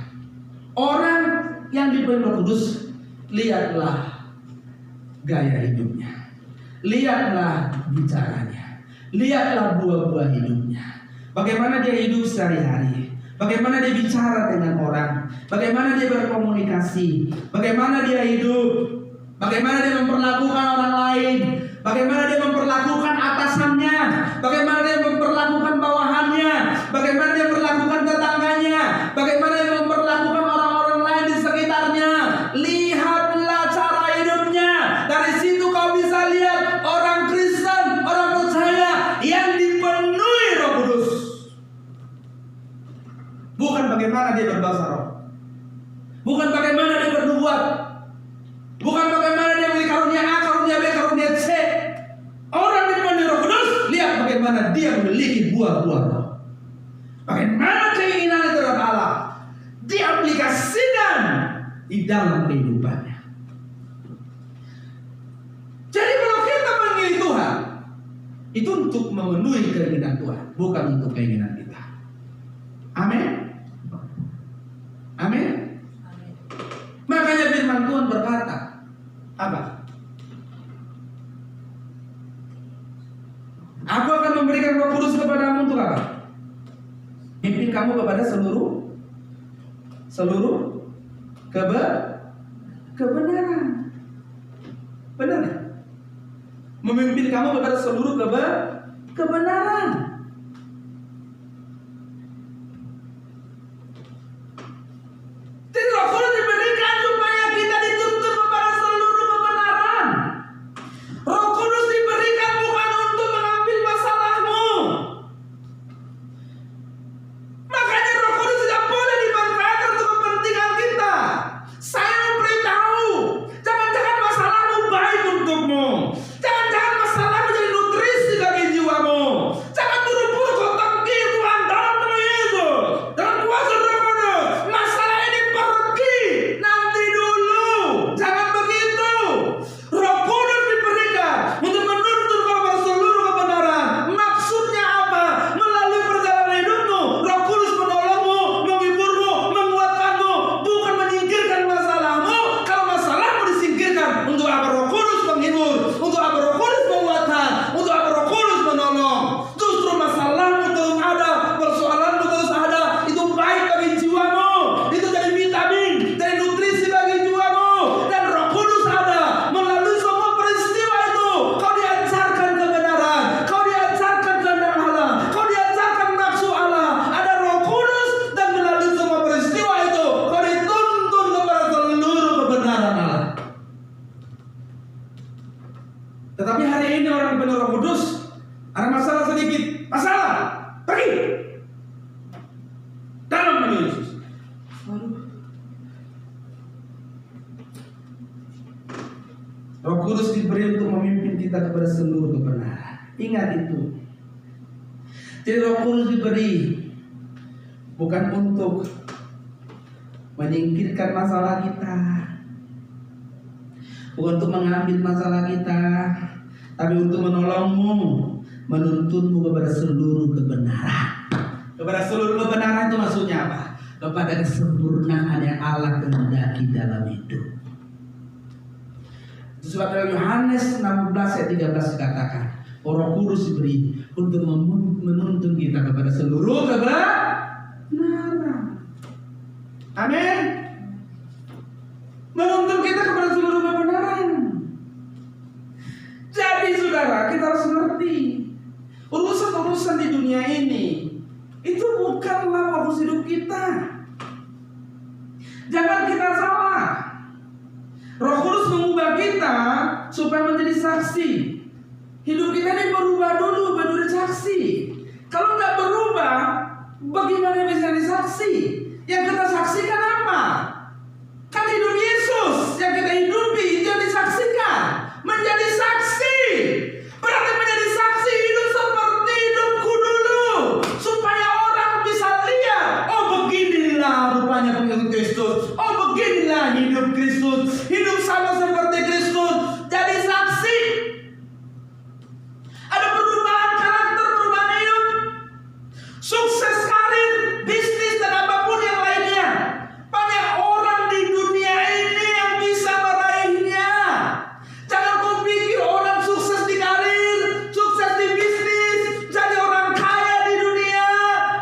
Orang yang dipenuhi Roh Kudus, lihatlah gaya hidupnya, lihatlah bicaranya, lihatlah buah-buah hidupnya. Bagaimana dia hidup sehari-hari, bagaimana dia bicara dengan orang, bagaimana dia berkomunikasi, bagaimana dia hidup, bagaimana dia memperlakukan orang lain, bagaimana dia memperlakukan atasannya, bagaimana dia memperlakukan bawahannya, bagaimana dia memperlakukan tetangganya, bagaimana dia memperlakukan orang-orang lain di sekitarnya. Lihatlah cara hidupnya. Dari situ kau bisa lihat orang Kristen, orang percaya yang dipenuhi Roh Kudus. Bukan bagaimana dia berbahasa roh, bukan bagaimana dia bernubuat, bukan bagaimana dia memiliki karunia A, karunia B, karunia C. Orang dipenuhi Roh Kudus, lihat bagaimana dia memiliki buah-buah roh, bagaimana keinginannya terhadap Allah diaplikasikan di dalam kehidupannya. Jadi kalau kita memilih Tuhan, itu untuk memenuhi keinginan Tuhan, bukan untuk keinginan kita. Amin. Amin. Makanya firman Tuhan berkata, apa? Aku akan memberikan Roh Kudus kepadamu untuk apa? Pimpin kamu kepada seluruh kebenaran. Benar? Memimpin kamu kepada seluruh kebenaran. Jadi Roh Kudus diberikan supaya kita dituntun kepada seluruh kebenaran. Roh Kudus diberikan bukan untuk mengambil masalahmu. Makanya Roh Kudus tidak boleh dimanfaatkan untuk kepentingan kita. Saya memberitahu, jangan-jangan masalahmu baik untukmu, jangan-jangan masalahmu jadi nutrisi bagi jiwamu. Jangan buru-buru kau tangkir Tuhan dalam nama Yesus, dalam kuasa Roh Kudus. Masalah ini pergi nanti dulu. Jangan begitu. Roh Kudus diberikan untuk menuntun kau pada seluruh kebenaran. Maksudnya apa? Melalui perjalanan hidupmu, Roh Kudus menolongmu, menghiburmu, menguatkanmu, bukan menyingkirkan masalahmu. Kalau masalahmu disingkirkan, untuk apa Roh Kudus menghibur? Untuk apa Roh Kudus menguatkan? Untuk apa Roh Kudus menolong? Justru masalahmu terus ada, persoalanmu terus ada. Itu baik bagi jiwamu, itu jadi vitamin, jadi nutrisi bagi jiwamu. Dan Roh Kudus ada melalui semua peristiwa itu. Kau diajarkan kebenaran, kau diajarkan kehendak Allah, kau diajarkan nafsu Allah. Ada Roh Kudus, dan melalui semua peristiwa itu kau dituntun kepada seluruh kebenaran Allah. Tetapi hari ini orang penuh Roh Kudus, ada masalah sedikit, masalah, pergi dalam nama Yesus. Waduh. Roh Kudus diberi untuk memimpin kita kepada seluruh kebenaran. Ingat itu. Jadi Roh Kudus diberi bukan untuk menyingkirkan masalah kita, bukan untuk mengambil masalah kita, tapi untuk menolongmu, menuntunmu kepada seluruh kebenaran. Kepada seluruh kebenaran itu maksudnya apa? Kepada kesempurnaan yang Allah kehendaki dalam hidup. Sebab dalam Yohanes 16 ayat 13 dikatakan, Roh Kudus diberi untuk menuntun kita kepada seluruh kebenaran. Amin. Menuntun kita kepada seluruh kebenaran. Jadi saudara, kita harus mengerti urusan-urusan di dunia ini itu bukanlah fokus hidup kita. Jangan kita salah. Roh Kudus mengubah kita supaya menjadi saksi. Hidup kita ini berubah dulu menjadi saksi. Kalau nggak berubah, bagaimana bisa jadi saksi? Yang kita saksikan apa? Kan hidup Yesus yang kita hidupi itu yang disaksikan. Menjadi saksi. Berarti menjadi saksi hidup seperti hidupku dulu, supaya orang bisa lihat, oh beginilah rupanya pengikut Kristus. Oh beginilah hidup Kristus. Hidup sama seperti Kristus. Jadi saksi. Ada perubahan karakter, perubahan hidup, sukses karir, bisnis dan apapun yang lainnya. Banyak orang di dunia ini yang bisa meraihnya. Jangan kau pikir orang sukses di karir, sukses di bisnis, jadi orang kaya di dunia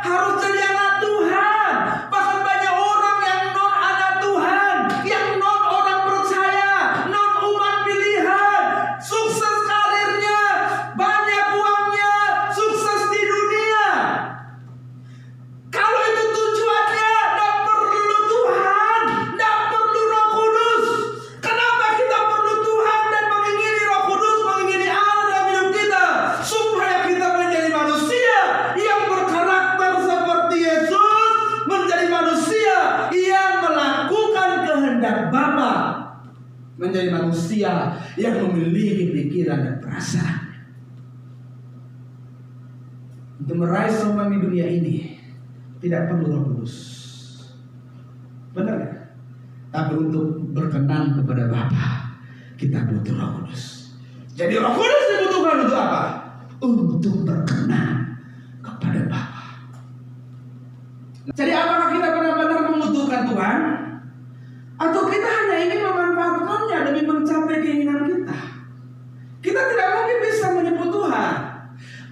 harus jadi anak Tuhan. Bahkan banyak orang yang non anak Tuhan, yang non orang percaya, non umat pilihan, sukses karirnya, banyak uangnya, sukses di dunia. Kalau itu tujuannya, tidak perlu Tuhan, tidak perlu Roh Kudus. Kenapa kita perlu Tuhan dan mengingini Roh Kudus, mengingini Allah dalam hidup kita? Supaya kita menjadi manusia yang berkarakter seperti Yesus, menjadi manusia yang melakukan kehendak Bapa, menjadi manusia yang memiliki pikiran dan perasaan. Untuk meraih semua di dunia ini tidak perlu Roh Kudus, benar gak? Tapi untuk berkenan kepada Bapa kita butuh Roh Kudus. Jadi Roh Kudus dibutuhkan untuk apa? Untuk berkenan kepada Bapa. Jadi apakah kita benar-benar membutuhkan Tuhan, atau kita hanya ingin memanfaatkannya demi mencapai keinginan kita? Kita tidak mungkin bisa menyebut Tuhan.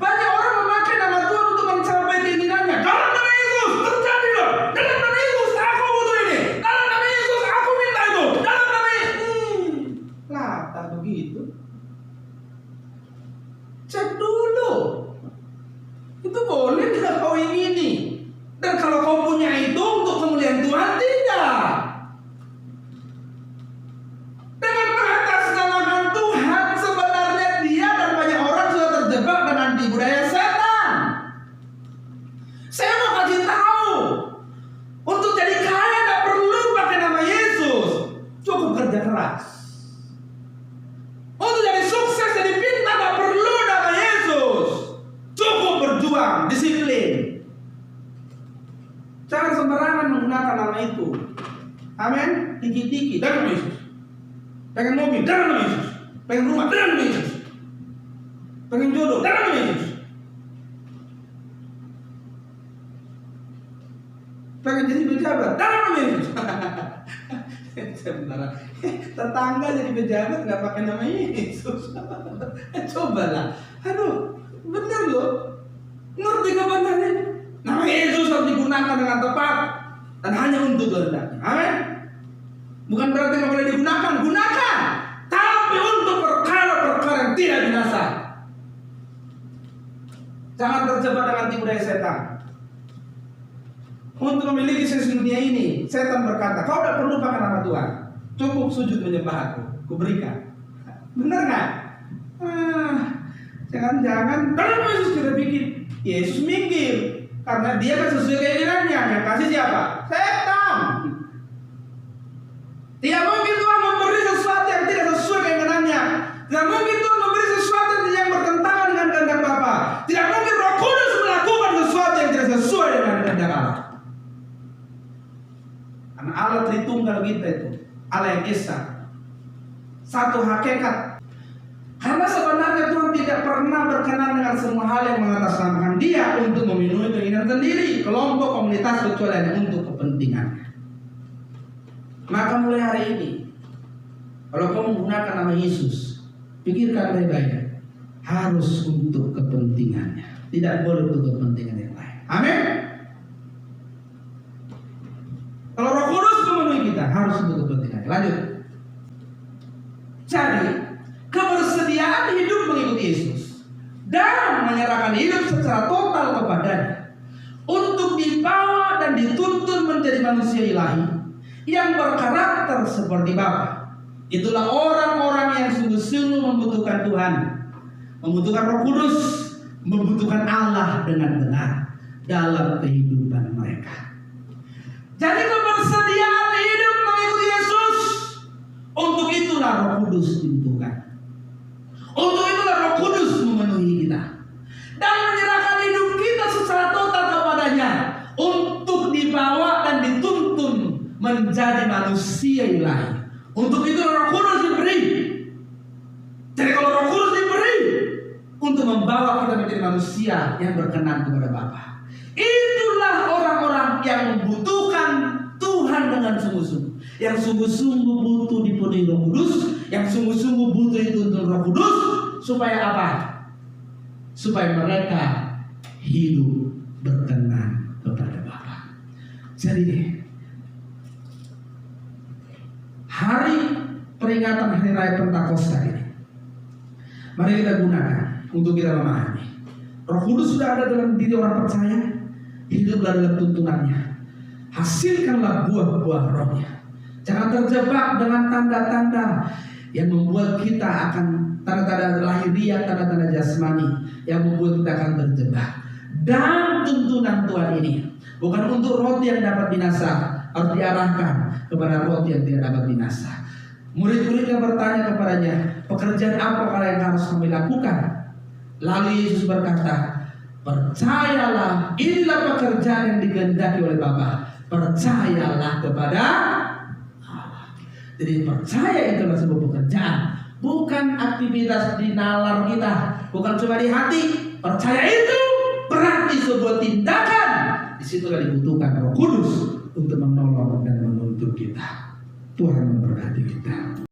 Banyak orang memakai nama Tuhan untuk mencapai keinginannya. Dalam nama Yesus terjadi loh. Dalam nama Yesus aku butuh ini. Dalam nama Yesus aku minta itu. Dalam nama lah, tak begitu. Cek dulu. Itu boleh tidak kau ingini? Dan kalau kau punya itu untuk kemuliaan Tuhan, tidak. Dengan mengatasnamakan Tuhan, sebenarnya dia dan banyak orang sudah terjebak dengan tipu daya setan. Saya mau kasih tahu, untuk jadi kaya tidak perlu pakai nama Yesus, cukup kerja keras. Untuk jadi sukses, jadi pintar tidak perlu nama Yesus, cukup berjuang, disiplin. Jangan sembarangan menggunakan nama itu. Amin. Tiki-tiki dengan nama Yesus. Pengen mobil dengan nama Yesus. Pengen rumah dengan nama Yesus. Pengen jodoh dengan nama Yesus. Pengen jadi pejabat dengan nama Yesus. Sebentar, tetangga jadi pejabat nggak pakai nama Yesus. Cobalah. Aduh, benar loh. Ngerti kebenarannya? Nama Yesus harus digunakan dengan tepat dan hanya untuk kehendaknya. Amin. Bukan berarti nggak boleh digunakan, gunakan, tapi untuk perkara-perkara yang tidak binasa. Jangan terjebak dengan tipu daya setan. Untuk memiliki sesuatu dunia ini, setan berkata, kau tidak perlu pakai nama Tuhan, cukup sujud menyembah aku, kuberikan. Benar nggak? Jangan-jangan kalau Yesus kita bikin, Yesus minggir. Karena dia kan sesuai keinginannya. Yang kasih siapa? Setan. Tidak mungkin Tuhan memberi sesuatu yang tidak sesuai keinginannya. Tidak mungkin Tuhan memberi sesuatu yang bertentangan dengan kehendak Bapa. Tidak mungkin Roh Kudus melakukan sesuatu yang tidak sesuai dengan kehendak Allah. Karena Allah Tritunggal kita itu, Allah yang Esa, satu hakikat. Karena sebenarnya Tuhan tidak pernah berkenan dengan semua hal yang mengatasnamakan Dia untuk memenuhi keinginan sendiri, kelompok, komunitas, kecuali hanya untuk kepentingannya. Maka mulai hari ini, kalau kau menggunakan nama Yesus, pikirkan baik-baik, harus untuk kepentingannya, tidak boleh untuk kepentingan yang lain. Amin. Kalau Roh Kudus memenuhi kita, harus untuk kepentingannya. Lanjut. Jadi, kebersediaan hidup mengikuti Yesus dan menyerahkan hidup secara total kepadanya untuk dibawa dan dituntun menjadi manusia ilahi yang berkarakter seperti Bapa. Itulah orang-orang yang sungguh-sungguh membutuhkan Tuhan, membutuhkan Roh Kudus, membutuhkan Allah dengan benar dalam kehidupan mereka. Jadi kebersediaan hidup mengikuti Yesus, untuk itulah Roh Kudus dibutuhkan. Untuk itulah Roh Kudus memenuhi kita dan menyerahkan hidup kita secara total kepadanya untuk dibawa dan dituntun menjadi manusia ilahi. Untuk itu Roh Kudus diberi. Jadi kalau Roh Kudus diberi untuk membawa kita menjadi manusia yang berkenan kepada Bapa, itulah orang-orang yang membutuhkan Tuhan dengan sungguh-sungguh, yang sungguh-sungguh butuh dipenuhi Roh Kudus, yang sungguh-sungguh butuh dituntun Roh Kudus, supaya apa? Supaya mereka hidup berkenan kepada Bapa. Jadi hari peringatan Hari Raya Pentakosta ini, mari kita gunakan untuk kita memahami Roh Kudus sudah ada dalam diri orang percaya. Hiduplah dalam tuntunannya, hasilkanlah buah-buah rohnya. Jangan terjebak dengan tanda-tanda yang membuat kita akan, tanda-tanda lahiriah, tanda-tanda jasmani yang membuat kita akan terjebak. Dan tuntunan Tuhan ini bukan untuk roti yang dapat binasa, harus diarahkan kepada roti yang tidak dapat binasa. Murid-muridnya bertanya kepadanya, pekerjaan apa yang harus kami lakukan? Lalu Yesus berkata, percayalah, inilah pekerjaan yang dikehendaki oleh Bapa. Percayalah kepada Allah. Jadi percaya itu adalah sebuah pekerjaan, bukan aktivitas di nalar kita, bukan cuma di hati. Percaya itu berarti sebuah tindakan. Disitulah dibutuhkan Roh Kudus untuk menolong dan menuntun kita. Tuhan memberkati kita.